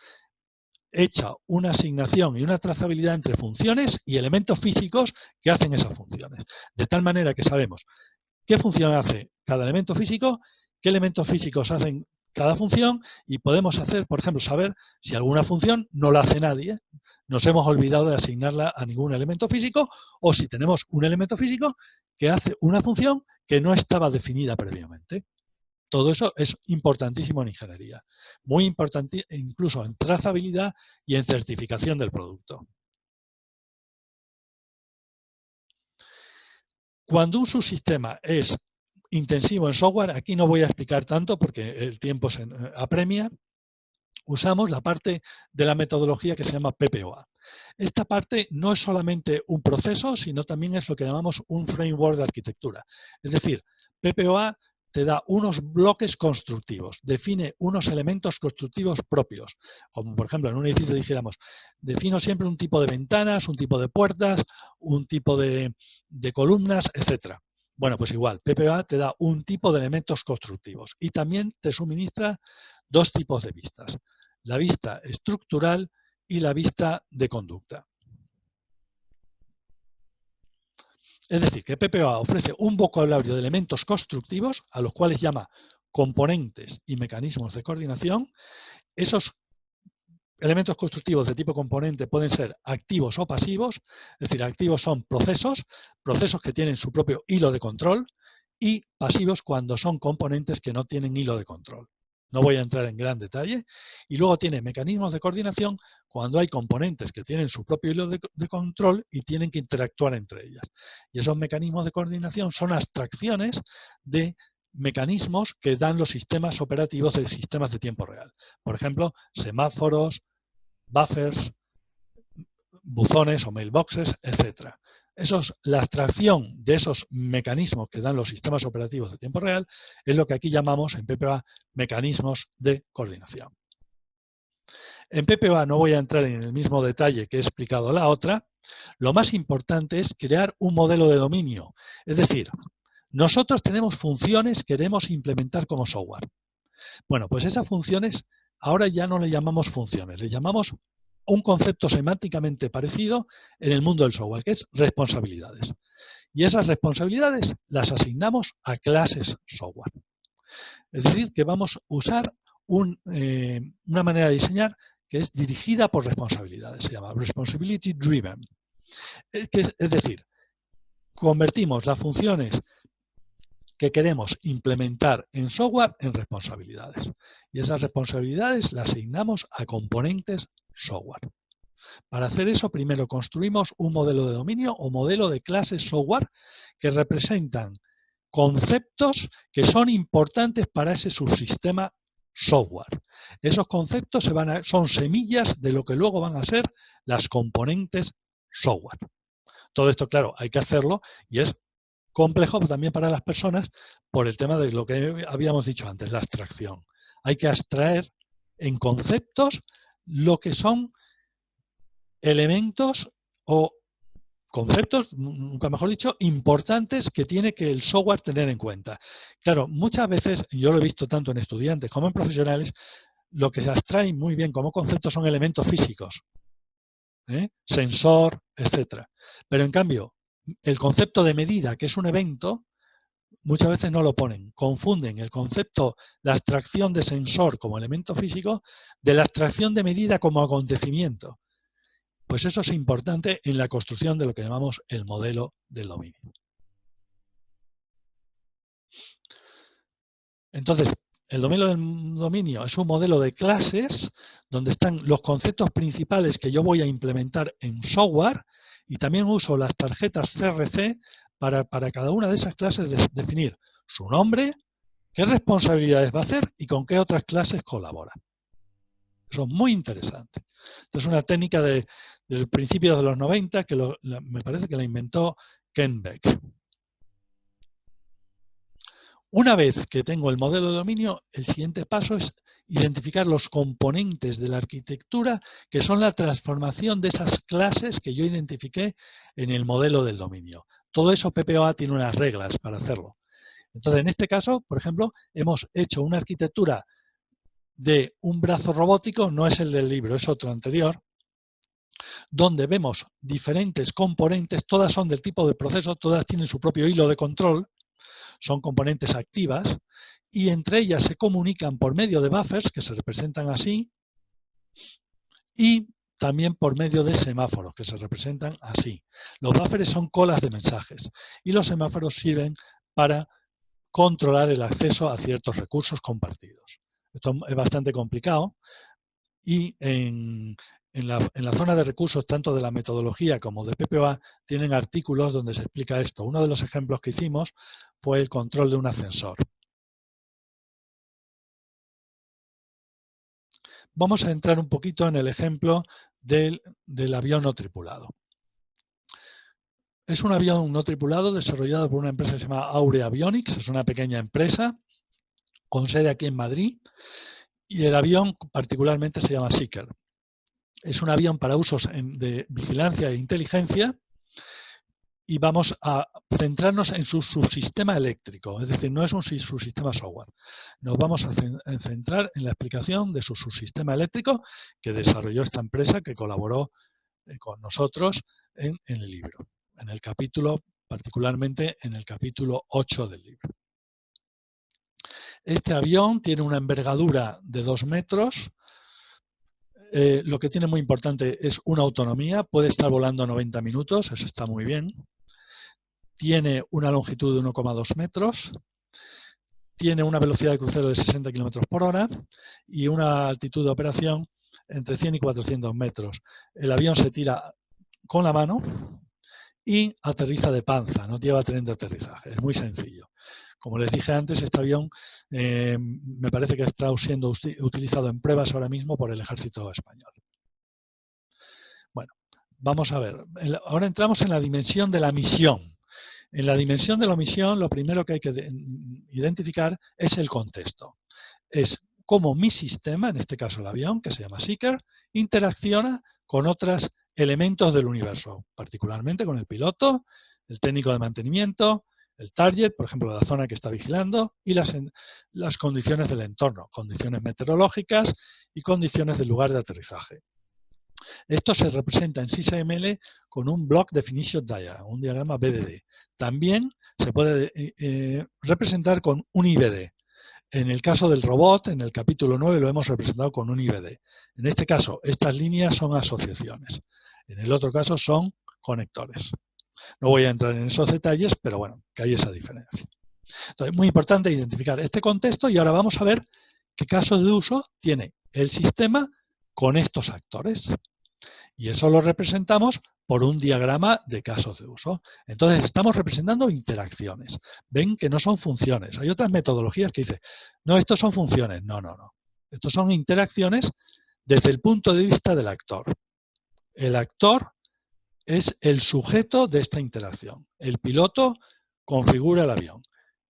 hecha una asignación y una trazabilidad entre funciones y elementos físicos que hacen esas funciones. De tal manera que sabemos qué función hace cada elemento físico, qué elementos físicos hacen cada función y podemos hacer, por ejemplo, saber si alguna función no la hace nadie. nos hemos olvidado de asignarla a ningún elemento físico, o si tenemos un elemento físico que hace una función que no estaba definida previamente. Todo eso es importantísimo en ingeniería, muy importante incluso en trazabilidad y en certificación del producto. Cuando un subsistema es intensivo en software, aquí no voy a explicar tanto porque el tiempo se apremia, usamos la parte de la metodología que se llama PPOA. Esta parte no es solamente un proceso, sino también es lo que llamamos un framework de arquitectura. Es decir, PPOA te da unos bloques constructivos, define unos elementos constructivos propios. Como por ejemplo en un edificio dijéramos, defino siempre un tipo de ventanas, un tipo de puertas, un tipo de columnas, etc. Bueno, pues igual, PPOA te da un tipo de elementos constructivos y también te suministra dos tipos de vistas. La vista estructural y la vista de conducta. Es decir, que PPOA ofrece un vocabulario de elementos constructivos a los cuales llama componentes y mecanismos de coordinación. Esos elementos constructivos de tipo componente pueden ser activos o pasivos, es decir, activos son procesos que tienen su propio hilo de control, y pasivos cuando son componentes que no tienen hilo de control. No voy a entrar en gran detalle. Y luego tiene mecanismos de coordinación cuando hay componentes que tienen su propio hilo de control y tienen que interactuar entre ellas. Y esos mecanismos de coordinación son abstracciones de mecanismos que dan los sistemas operativos de sistemas de tiempo real. Por ejemplo, semáforos, buffers, buzones o mailboxes, etc. La abstracción de esos mecanismos que dan los sistemas operativos de tiempo real es lo que aquí llamamos en PPOA mecanismos de coordinación. En PPOA no voy a entrar en el mismo detalle que he explicado la otra. Lo más importante es crear un modelo de dominio. Es decir, nosotros tenemos funciones que queremos implementar como software. Bueno, pues esas funciones ahora ya no le llamamos funciones, le llamamos un concepto semánticamente parecido en el mundo del software, que es responsabilidades. Y esas responsabilidades las asignamos a clases software. Es decir, que vamos a usar una manera de diseñar que es dirigida por responsabilidades, se llama Responsibility Driven. Es decir, convertimos las funciones que queremos implementar en software en responsabilidades. Y esas responsabilidades las asignamos a componentes software. Para hacer eso, primero construimos un modelo de dominio o modelo de clases software que representan conceptos que son importantes para ese subsistema software. Esos conceptos son semillas de lo que luego van a ser las componentes software. Todo esto, claro, hay que hacerlo y es complejo también para las personas por el tema de lo que habíamos dicho antes, la abstracción. Hay que abstraer en conceptos lo que son elementos o conceptos, nunca mejor dicho, importantes que tiene que el software tener en cuenta. Claro, muchas veces, yo lo he visto tanto en estudiantes como en profesionales, lo que se abstrae muy bien como conceptos son elementos físicos, sensor, etc. Pero en cambio, el concepto de medida, que es un evento, muchas veces no lo ponen. Confunden el concepto, la abstracción de sensor como elemento físico, de la abstracción de medida como acontecimiento. Pues eso es importante en la construcción de lo que llamamos el modelo del dominio. Entonces, el modelo del dominio es un modelo de clases donde están los conceptos principales que yo voy a implementar en software, y también uso las tarjetas CRC para cada una de esas clases definir su nombre, qué responsabilidades va a hacer y con qué otras clases colabora. Eso es muy interesante. Esto es una técnica del principio de los 90 que me parece que la inventó Ken Beck. Una vez que tengo el modelo de dominio, el siguiente paso es identificar los componentes de la arquitectura que son la transformación de esas clases que yo identifiqué en el modelo del dominio. Todo eso PPOA tiene unas reglas para hacerlo. Entonces, en este caso, por ejemplo, hemos hecho una arquitectura de un brazo robótico, no es el del libro, es otro anterior, donde vemos diferentes componentes, todas son del tipo de proceso, todas tienen su propio hilo de control, son componentes activas, y entre ellas se comunican por medio de buffers, que se representan así, y también por medio de semáforos, que se representan así. Los buffers son colas de mensajes y los semáforos sirven para controlar el acceso a ciertos recursos compartidos. Esto es bastante complicado y en la zona de recursos, tanto de la metodología como de PPOA, tienen artículos donde se explica esto. Uno de los ejemplos que hicimos fue el control de un ascensor. Vamos a entrar un poquito en el ejemplo del avión no tripulado. Es un avión no tripulado desarrollado por una empresa que se llama Aurea Avionics, es una pequeña empresa con sede aquí en Madrid, y el avión particularmente se llama Seeker. Es un avión para usos de vigilancia e inteligencia y vamos a centrarnos en su subsistema eléctrico, es decir, no es un subsistema software. Nos vamos a centrar en la explicación de su subsistema eléctrico que desarrolló esta empresa, que colaboró con nosotros en el libro, en el capítulo, particularmente en el capítulo 8 del libro. Este avión tiene una envergadura de 2 metros. Lo que tiene muy importante es una autonomía. Puede estar volando 90 minutos, eso está muy bien. Tiene una longitud de 1,2 metros. Tiene una velocidad de crucero de 60 km por hora y una altitud de operación entre 100 y 400 metros. El avión se tira con la mano y aterriza de panza, no lleva tren de aterrizaje. Es muy sencillo. Como les dije antes, este avión me parece que está siendo utilizado en pruebas ahora mismo por el Ejército Español. Bueno, vamos a ver. Ahora entramos en la dimensión de la misión. En la dimensión de la misión, lo primero que hay que identificar es el contexto. Es cómo mi sistema, en este caso el avión, que se llama Seeker, interacciona con otros elementos del universo, particularmente con el piloto, el técnico de mantenimiento, el target, por ejemplo, la zona que está vigilando, y las condiciones del entorno, condiciones meteorológicas y condiciones del lugar de aterrizaje. Esto se representa en SysML con un Block Definition Diagram, un diagrama BDD. También se puede representar con un IBD. En el caso del robot, en el capítulo 9 lo hemos representado con un IBD. En este caso, estas líneas son asociaciones. En el otro caso son conectores. No voy a entrar en esos detalles, pero bueno, que hay esa diferencia. Entonces, es muy importante identificar este contexto y ahora vamos a ver qué casos de uso tiene el sistema con estos actores. Y eso lo representamos por un diagrama de casos de uso. Entonces, estamos representando interacciones. Ven que no son funciones. Hay otras metodologías que dicen, no, estos son funciones. No, no, no. Estos son interacciones desde el punto de vista del actor. El actor es el sujeto de esta interacción. El piloto configura el avión.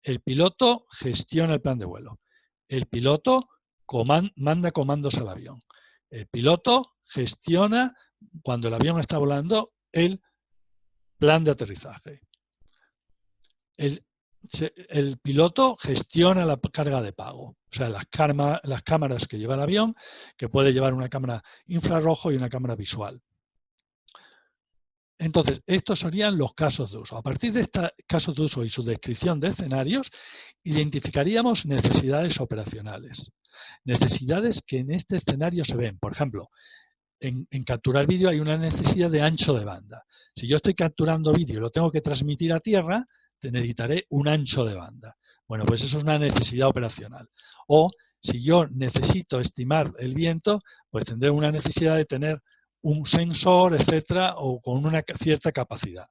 El piloto gestiona el plan de vuelo. El piloto manda comandos al avión. El piloto gestiona, cuando el avión está volando, el plan de aterrizaje. El piloto gestiona la carga de pago. O sea, las cámaras que lleva el avión, que puede llevar una cámara infrarrojo y una cámara visual. Entonces, estos serían los casos de uso. A partir de estos casos de uso y su descripción de escenarios, identificaríamos necesidades operacionales. Necesidades que en este escenario se ven. Por ejemplo, en capturar vídeo hay una necesidad de ancho de banda. Si yo estoy capturando vídeo y lo tengo que transmitir a tierra, necesitaré un ancho de banda. Bueno, pues eso es una necesidad operacional. O si yo necesito estimar el viento, pues tendré una necesidad de tener un sensor, etcétera, o con una cierta capacidad.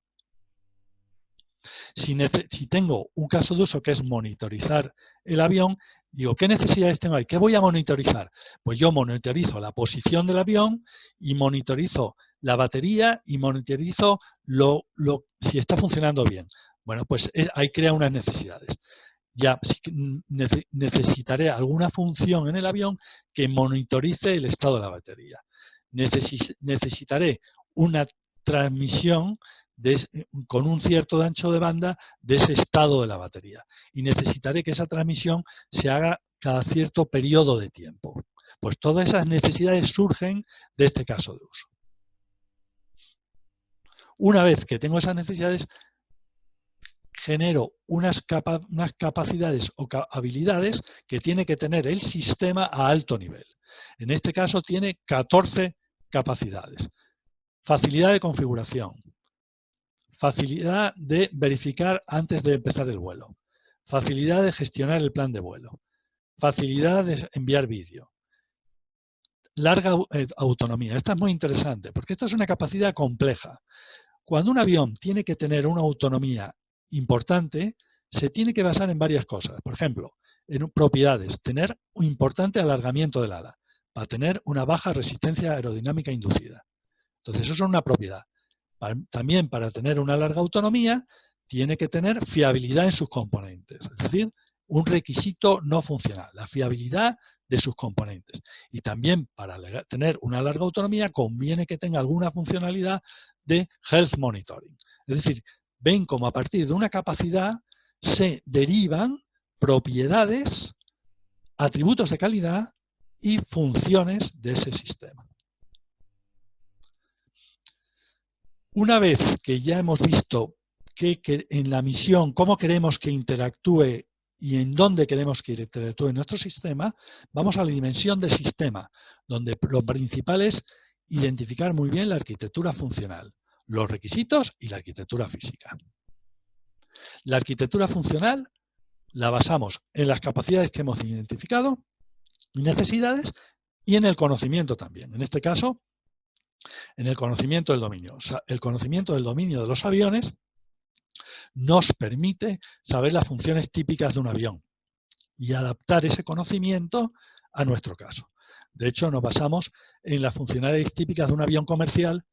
Si tengo un caso de uso que es monitorizar el avión, digo, ¿qué necesidades tengo ahí? ¿Qué voy a monitorizar? Pues yo monitorizo la posición del avión y monitorizo la batería y monitorizo si está funcionando bien. Bueno, pues ahí crea unas necesidades. Ya necesitaré alguna función en el avión que monitorice el estado de la batería. Necesitaré una transmisión con un cierto ancho de banda de ese estado de la batería. Y necesitaré que esa transmisión se haga cada cierto periodo de tiempo. Pues todas esas necesidades surgen de este caso de uso. Una vez que tengo esas necesidades, genero unas capacidades o habilidades que tiene que tener el sistema a alto nivel. En este caso tiene 14 capacidades. Facilidad de configuración. Facilidad de verificar antes de empezar el vuelo. Facilidad de gestionar el plan de vuelo. Facilidad de enviar vídeo. Larga autonomía. Esta es muy interesante porque esto es una capacidad compleja. Cuando un avión tiene que tener una autonomía importante, se tiene que basar en varias cosas. Por ejemplo, en propiedades, tener un importante alargamiento del ala para tener una baja resistencia aerodinámica inducida. Entonces, eso es una propiedad. También para tener una larga autonomía, tiene que tener fiabilidad en sus componentes. Es decir, un requisito no funcional, la fiabilidad de sus componentes. Y también para tener una larga autonomía conviene que tenga alguna funcionalidad de health monitoring. Es decir, ven cómo a partir de una capacidad se derivan propiedades, atributos de calidad y funciones de ese sistema. Una vez que ya hemos visto que en la misión cómo queremos que interactúe y en dónde queremos que interactúe nuestro sistema, vamos a la dimensión de sistema, donde lo principal es identificar muy bien la arquitectura funcional, los requisitos y la arquitectura física. La arquitectura funcional la basamos en las capacidades que hemos identificado, necesidades y en el conocimiento también. En este caso, en el conocimiento del dominio. O sea, el conocimiento del dominio de los aviones nos permite saber las funciones típicas de un avión y adaptar ese conocimiento a nuestro caso. De hecho, nos basamos en las funcionalidades típicas de un avión comercial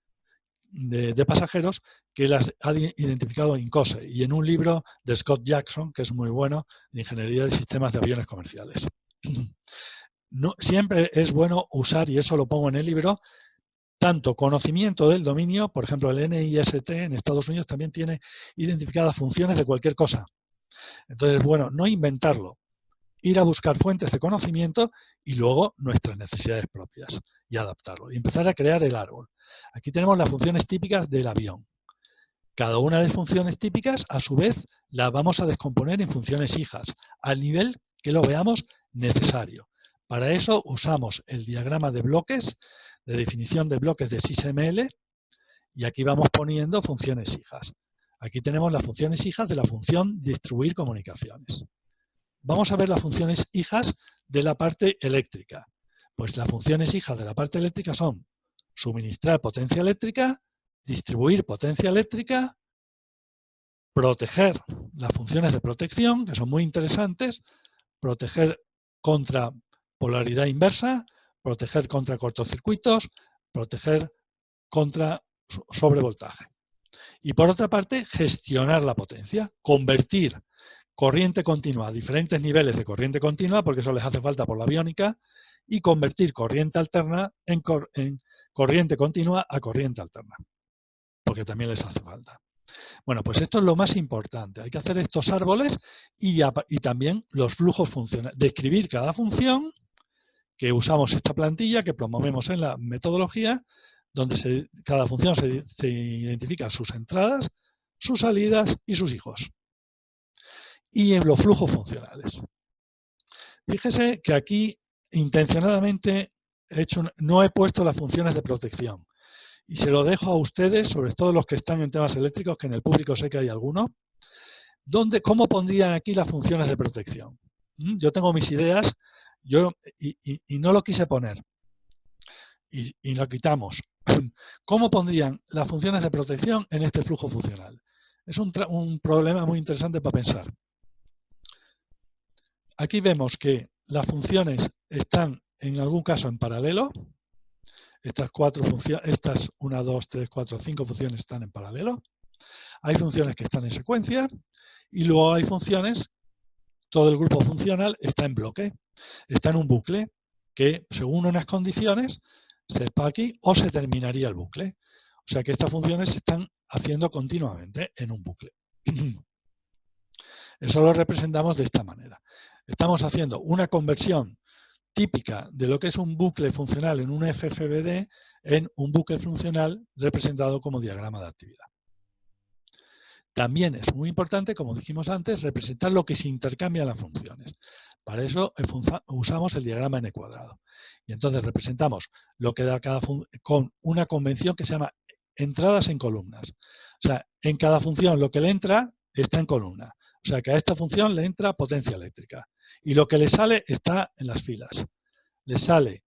de pasajeros que las ha identificado INCOSE y en un libro de Scott Jackson, que es muy bueno, de Ingeniería de Sistemas de Aviones Comerciales. No, siempre es bueno usar, y eso lo pongo en el libro, tanto conocimiento del dominio, por ejemplo, el NIST en Estados Unidos también tiene identificadas funciones de cualquier cosa. Entonces, bueno, no inventarlo, ir a buscar fuentes de conocimiento y luego nuestras necesidades propias y adaptarlo y empezar a crear el árbol. Aquí tenemos las funciones típicas del avión. Cada una de las funciones típicas, a su vez, las vamos a descomponer en funciones hijas, al nivel que lo veamos necesario. Para eso usamos el diagrama de bloques, de definición de bloques de SysML, y aquí vamos poniendo funciones hijas. Aquí tenemos las funciones hijas de la función distribuir comunicaciones. Vamos a ver las funciones hijas de la parte eléctrica. Pues las funciones hijas de la parte eléctrica son suministrar potencia eléctrica, distribuir potencia eléctrica, proteger las funciones de protección, que son muy interesantes, proteger contra polaridad inversa, proteger contra cortocircuitos, proteger contra sobrevoltaje. Y por otra parte, gestionar la potencia, convertir corriente continua a diferentes niveles de corriente continua, porque eso les hace falta por la aviónica, y convertir corriente alterna en corriente continua a corriente alterna, porque también les hace falta. Bueno, pues esto es lo más importante. Hay que hacer estos árboles y también los flujos funcionales. Describir cada función, que usamos esta plantilla que promovemos en la metodología, donde cada función se identifica sus entradas, sus salidas y sus hijos. Y en los flujos funcionales. Fíjese que aquí intencionadamente no he puesto las funciones de protección. Y se lo dejo a ustedes, sobre todo los que están en temas eléctricos, que en el público sé que hay algunos, ¿cómo pondrían aquí las funciones de protección? Yo tengo mis ideas y no lo quise poner. Y lo quitamos. ¿Cómo pondrían las funciones de protección en este flujo funcional? Es un problema muy interesante para pensar. Aquí vemos que las funciones están en algún caso en paralelo. Estas 1, 2, 3, 4, 5 funciones están en paralelo. Hay funciones que están en secuencia y luego hay funciones, todo el grupo funcional está en bloque, está en un bucle que según unas condiciones se está aquí o se terminaría el bucle. O sea que estas funciones se están haciendo continuamente en un bucle. Eso lo representamos de esta manera. Estamos haciendo una conversión típica de lo que es un bucle funcional en un FFBD en un bucle funcional representado como diagrama de actividad. También es muy importante, como dijimos antes, representar lo que se intercambian las funciones. Para eso usamos el diagrama n². Y entonces representamos lo que da cada con una convención que se llama entradas en columnas. O sea, en cada función lo que le entra está en columna. O sea, que a esta función le entra potencia eléctrica. Y lo que le sale está en las filas. Le sale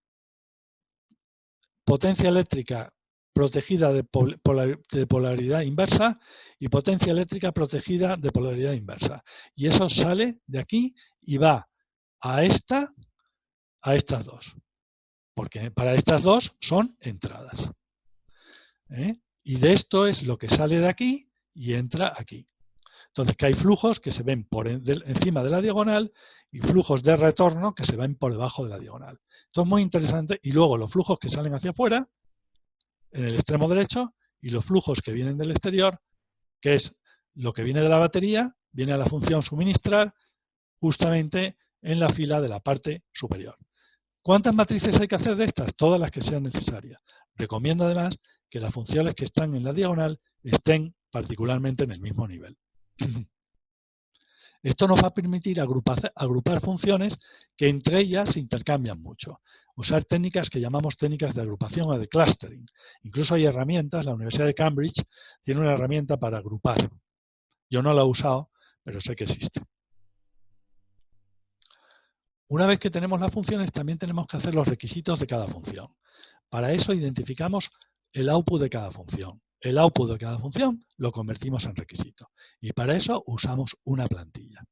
potencia eléctrica protegida de polaridad inversa y potencia eléctrica protegida de polaridad inversa. Y eso sale de aquí y va a estas dos. Porque para estas dos son entradas. Y de esto es lo que sale de aquí y entra aquí. Entonces, que hay flujos que se ven por encima de la diagonal y flujos de retorno que se ven por debajo de la diagonal. Esto es muy interesante. Y luego los flujos que salen hacia afuera, en el extremo derecho, y los flujos que vienen del exterior, que es lo que viene de la batería, viene a la función suministrar justamente en la fila de la parte superior. ¿Cuántas matrices hay que hacer de estas? Todas las que sean necesarias. Recomiendo además que las funciones que están en la diagonal estén particularmente en el mismo nivel. Esto nos va a permitir agrupar funciones que entre ellas se intercambian mucho. Usar técnicas que llamamos técnicas de agrupación o de clustering. Incluso hay herramientas, la Universidad de Cambridge tiene una herramienta para agrupar. Yo no la he usado, pero sé que existe. Una vez que tenemos las funciones, también tenemos que hacer los requisitos de cada función. Para eso identificamos el output de cada función. El output de cada función lo convertimos en requisito. Y para eso usamos una plantilla.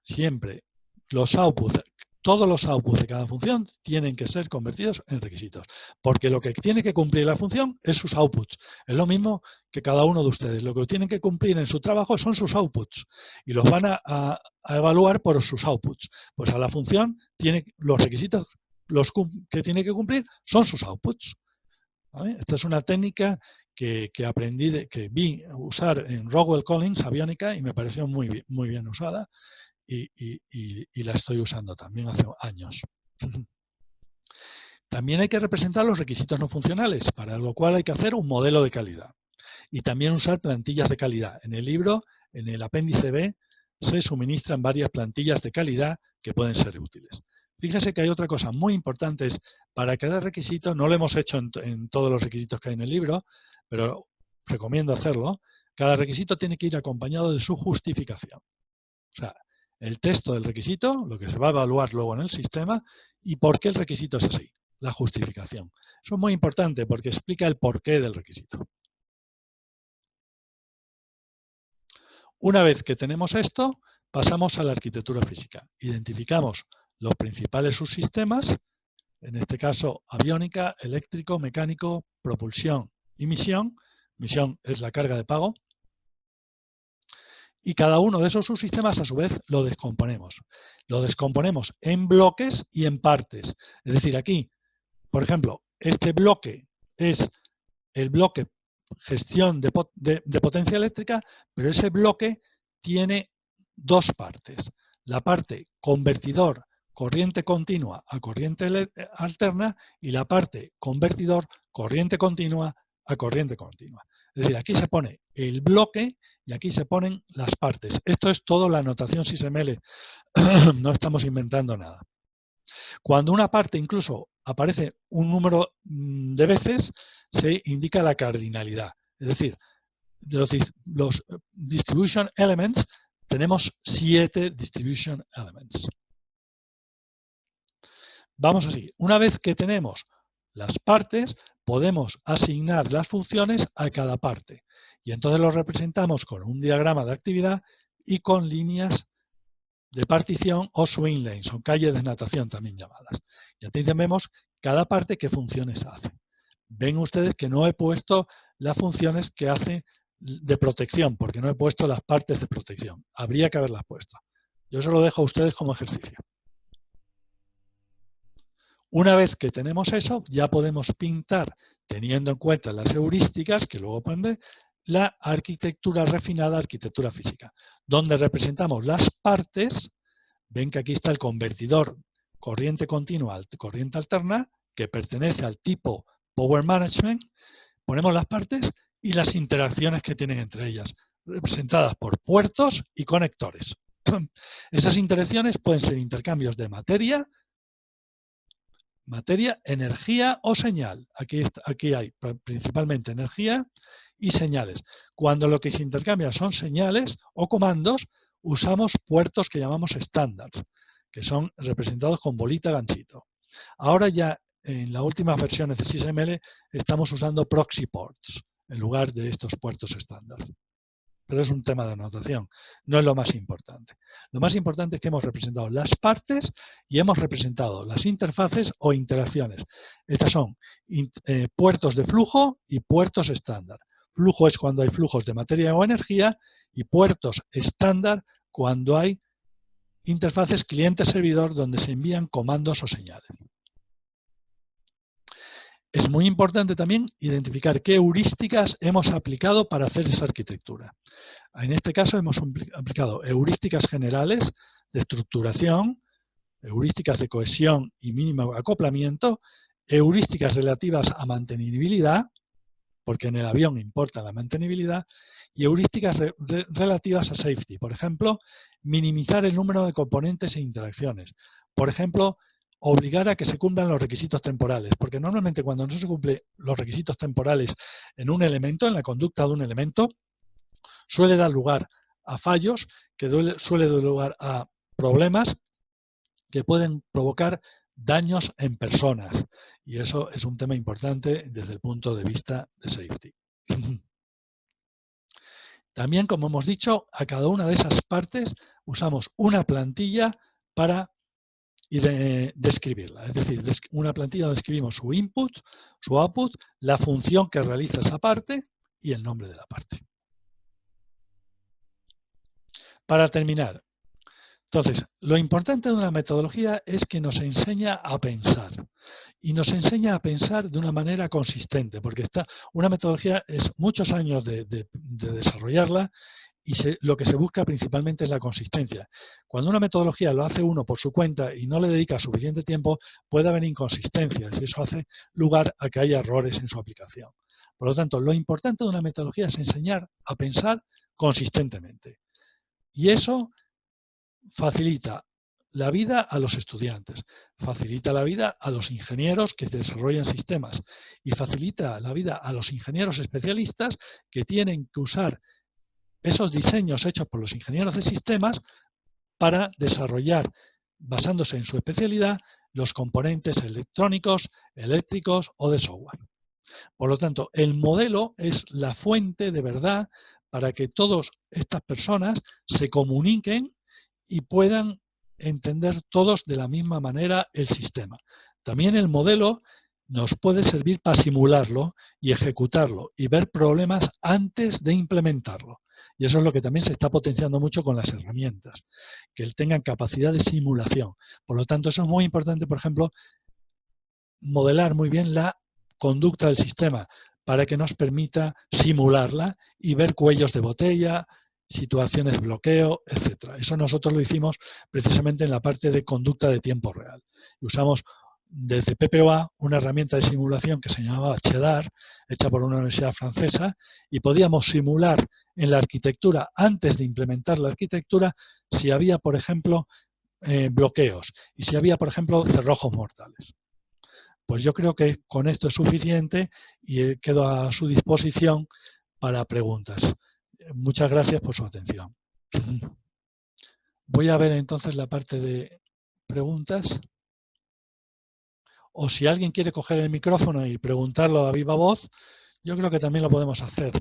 Siempre los outputs, todos los outputs de cada función tienen que ser convertidos en requisitos. Porque lo que tiene que cumplir la función es sus outputs. Es lo mismo que cada uno de ustedes. Lo que tienen que cumplir en su trabajo son sus outputs. Y los van a evaluar por sus outputs. Pues a la función los requisitos que tiene que cumplir son sus outputs. ¿Vale? Esta es una técnica que aprendí, que vi usar en Rockwell Collins Aviónica y me pareció muy bien usada y la estoy usando también hace años. También hay que representar los requisitos no funcionales, para lo cual hay que hacer un modelo de calidad. Y también usar plantillas de calidad. En el libro, en el apéndice B, se suministran varias plantillas de calidad que pueden ser útiles. Fíjese que hay otra cosa muy importante, es para cada requisito, no lo hemos hecho en todos los requisitos que hay en el libro, pero recomiendo hacerlo, cada requisito tiene que ir acompañado de su justificación. O sea, el texto del requisito, lo que se va a evaluar luego en el sistema, y por qué el requisito es así, la justificación. Eso es muy importante porque explica el porqué del requisito. Una vez que tenemos esto, pasamos a la arquitectura física. Identificamos los principales subsistemas, en este caso aviónica, eléctrico, mecánico, propulsión y misión. Misión es la carga de pago. Y cada uno de esos subsistemas, a su vez, lo descomponemos. Lo descomponemos en bloques y en partes. Es decir, aquí, por ejemplo, este bloque es el bloque gestión de potencia eléctrica, pero ese bloque tiene dos partes. La parte convertidor corriente continua a corriente alterna y la parte convertidor corriente continua a corriente continua. Es decir, aquí se pone el bloque y aquí se ponen las partes. Esto es todo la notación SysML. No estamos inventando nada. Cuando una parte incluso aparece un número de veces, se indica la cardinalidad. Es decir, de los distribution elements, tenemos 7 distribution elements. Vamos así. Una vez que tenemos las partes, podemos asignar las funciones a cada parte. Y entonces lo representamos con un diagrama de actividad y con líneas de partición o swing lanes, o calles de natación también llamadas. Y entonces vemos cada parte qué funciones hace. Ven ustedes que no he puesto las funciones que hace de protección, porque no he puesto las partes de protección. Habría que haberlas puesto. Yo se lo dejo a ustedes como ejercicio. Una vez que tenemos eso, ya podemos pintar, teniendo en cuenta las heurísticas, que luego pueden ver, la arquitectura refinada, arquitectura física, donde representamos las partes. Ven que aquí está el convertidor corriente continua, corriente alterna, que pertenece al tipo Power Management. Ponemos las partes y las interacciones que tienen entre ellas, representadas por puertos y conectores. Esas interacciones pueden ser intercambios de materia, materia, energía o señal. Aquí hay principalmente energía y señales. Cuando lo que se intercambia son señales o comandos, usamos puertos que llamamos estándar, que son representados con bolita ganchito. Ahora ya en las últimas versiones de SysML estamos usando proxy ports en lugar de estos puertos estándar. Pero es un tema de anotación, no es lo más importante. Lo más importante es que hemos representado las partes y hemos representado las interfaces o interacciones. Estas son puertos de flujo y puertos estándar. Flujo es cuando hay flujos de materia o energía y puertos estándar cuando hay interfaces cliente-servidor donde se envían comandos o señales. Es muy importante también identificar qué heurísticas hemos aplicado para hacer esa arquitectura. En este caso hemos aplicado heurísticas generales de estructuración, heurísticas de cohesión y mínimo acoplamiento, heurísticas relativas a mantenibilidad, porque en el avión importa la mantenibilidad, y heurísticas relativas a safety. Por ejemplo, minimizar el número de componentes e interacciones. Por ejemplo, obligar a que se cumplan los requisitos temporales, porque normalmente cuando no se cumplen los requisitos temporales en un elemento, en la conducta de un elemento, suele dar lugar a fallos, que suele dar lugar a problemas que pueden provocar daños en personas. Y eso es un tema importante desde el punto de vista de safety. También, como hemos dicho, a cada una de esas partes usamos una plantilla para describirla. Es decir, una plantilla donde escribimos su input, su output, la función que realiza esa parte y el nombre de la parte. Para terminar, entonces, lo importante de una metodología es que nos enseña a pensar. Y nos enseña a pensar de una manera consistente, porque una metodología es muchos años de desarrollarla y lo que se busca principalmente es la consistencia. Cuando una metodología lo hace uno por su cuenta y no le dedica suficiente tiempo, puede haber inconsistencias y eso hace lugar a que haya errores en su aplicación. Por lo tanto, lo importante de una metodología es enseñar a pensar consistentemente. Y eso facilita la vida a los estudiantes, facilita la vida a los ingenieros que desarrollan sistemas y facilita la vida a los ingenieros especialistas que tienen que usar esos diseños hechos por los ingenieros de sistemas para desarrollar, basándose en su especialidad, los componentes electrónicos, eléctricos o de software. Por lo tanto, el modelo es la fuente de verdad para que todas estas personas se comuniquen y puedan entender todos de la misma manera el sistema. También el modelo nos puede servir para simularlo y ejecutarlo y ver problemas antes de implementarlo. Y eso es lo que también se está potenciando mucho con las herramientas, que tengan capacidad de simulación. Por lo tanto, eso es muy importante, por ejemplo, modelar muy bien la conducta del sistema para que nos permita simularla y ver cuellos de botella, situaciones de bloqueo, etc. Eso nosotros lo hicimos precisamente en la parte de conducta de tiempo real. Y usamos desde PPOA una herramienta de simulación que se llamaba CHEDAR, hecha por una universidad francesa, y podíamos simular en la arquitectura, antes de implementar la arquitectura, si había, por ejemplo, bloqueos y si había, por ejemplo, cerrojos mortales. Pues yo creo que con esto es suficiente y quedo a su disposición para preguntas. Muchas gracias por su atención. Voy a ver entonces la parte de preguntas. O si alguien quiere coger el micrófono y preguntarlo a viva voz, yo creo que también lo podemos hacer.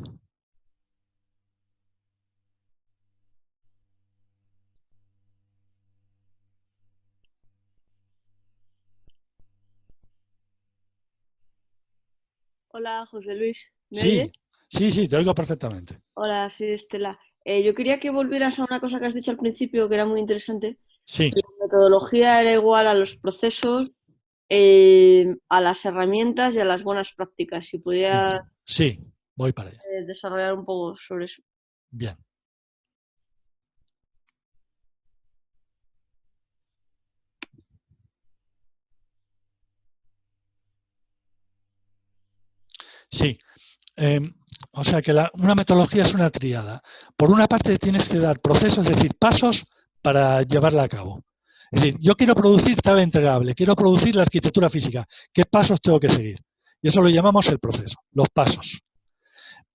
Hola, José Luis. ¿Me Sí, oyes? sí, te oigo perfectamente. Hola, soy Estela. Yo quería que volvieras a una cosa que has dicho al principio que era muy interesante. Sí, La metodología era igual a los procesos, a las herramientas y a las buenas prácticas. Si pudieras sí, voy para allá. desarrollar un poco sobre eso. Bien. Sí. O sea que una metodología es una tríada. Por una parte tienes que dar procesos, es decir, pasos para llevarla a cabo. Es decir, yo quiero producir tal entregable, quiero producir la arquitectura física. ¿Qué pasos tengo que seguir? Y eso lo llamamos el proceso, los pasos.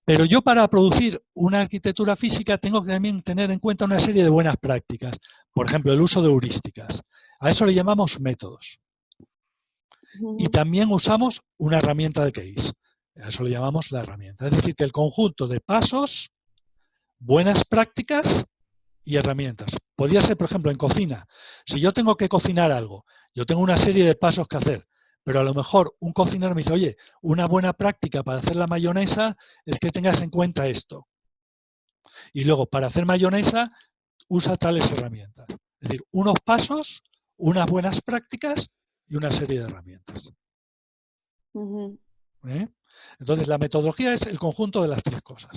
Pero yo para producir una arquitectura física tengo que también tener en cuenta una serie de buenas prácticas. Por ejemplo, el uso de heurísticas. A eso le llamamos métodos. Y también usamos una herramienta de case. A eso le llamamos la herramienta. Es decir, que el conjunto de pasos, buenas prácticas y herramientas. Podría ser, por ejemplo, en cocina. Si yo tengo que cocinar algo, yo tengo una serie de pasos que hacer, pero a lo mejor un cocinero me dice, oye, una buena práctica para hacer la mayonesa es que tengas en cuenta esto. Y luego, para hacer mayonesa, usa tales herramientas. Es decir, unos pasos, unas buenas prácticas y una serie de herramientas. ¿Eh? Entonces, la metodología es el conjunto de las tres cosas.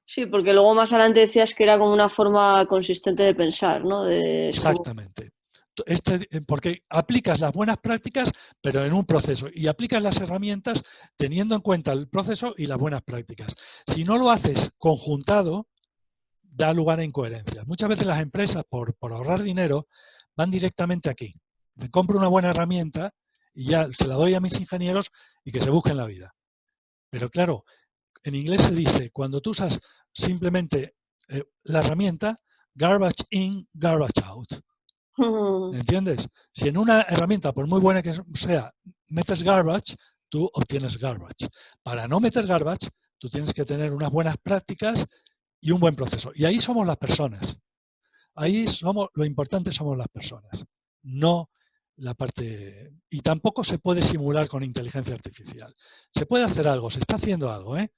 Sí, porque luego más adelante decías que era como una forma consistente de pensar, ¿no? Exactamente. Porque aplicas las buenas prácticas, pero en un proceso, y aplicas las herramientas teniendo en cuenta el proceso y las buenas prácticas. Si no lo haces conjuntado, da lugar a incoherencias. Muchas veces las empresas, por ahorrar dinero, van directamente aquí. Me compro una buena herramienta y ya se la doy a mis ingenieros y que se busquen la vida. Pero claro, en inglés se dice, cuando tú usas simplemente la herramienta, garbage in, garbage out. ¿Entiendes? Si en una herramienta, por muy buena que sea, metes garbage, tú obtienes garbage. Para no meter garbage, tú tienes que tener unas buenas prácticas y un buen proceso. Y ahí somos las personas. Ahí lo importante somos las personas, no la parte... Y tampoco se puede simular con inteligencia artificial. Se puede hacer algo, se está haciendo algo, ¿eh?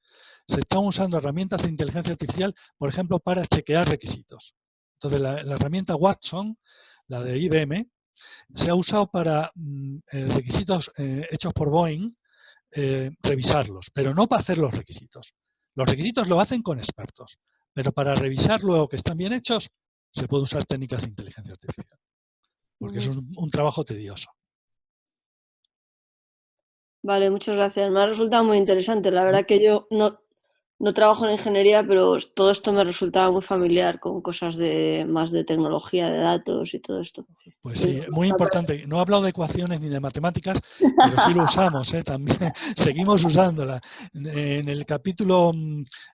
Se están usando herramientas de inteligencia artificial, por ejemplo, para chequear requisitos. Entonces, la herramienta Watson, la de IBM, se ha usado para requisitos hechos por Boeing, revisarlos, pero no para hacer los requisitos. Los requisitos lo hacen con expertos, pero para revisar luego que están bien hechos, se puede usar técnicas de inteligencia artificial, porque es un trabajo tedioso. Vale, muchas gracias. Me ha resultado muy interesante. La verdad que yo no trabajo en ingeniería, pero todo esto me resultaba muy familiar con cosas más de tecnología de datos y todo esto. Pues sí, muy importante. No he hablado de ecuaciones ni de matemáticas, pero sí lo usamos, también seguimos usándola. En el capítulo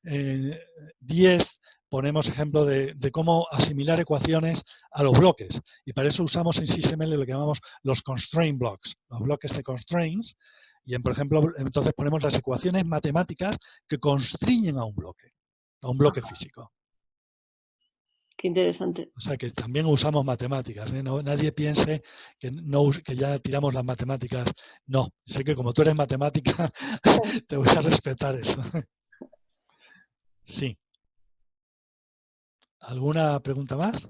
10 ponemos ejemplo de cómo asimilar ecuaciones a los bloques. Y para eso usamos en SysML lo que llamamos los constraint blocks, los bloques de constraints. Y, por ejemplo, entonces ponemos las ecuaciones matemáticas que constriñen a un bloque físico. Qué interesante. O sea que también usamos matemáticas. No, nadie piense que ya tiramos las matemáticas. No, sé que como tú eres matemática, te voy a respetar eso. Sí. ¿Alguna pregunta más?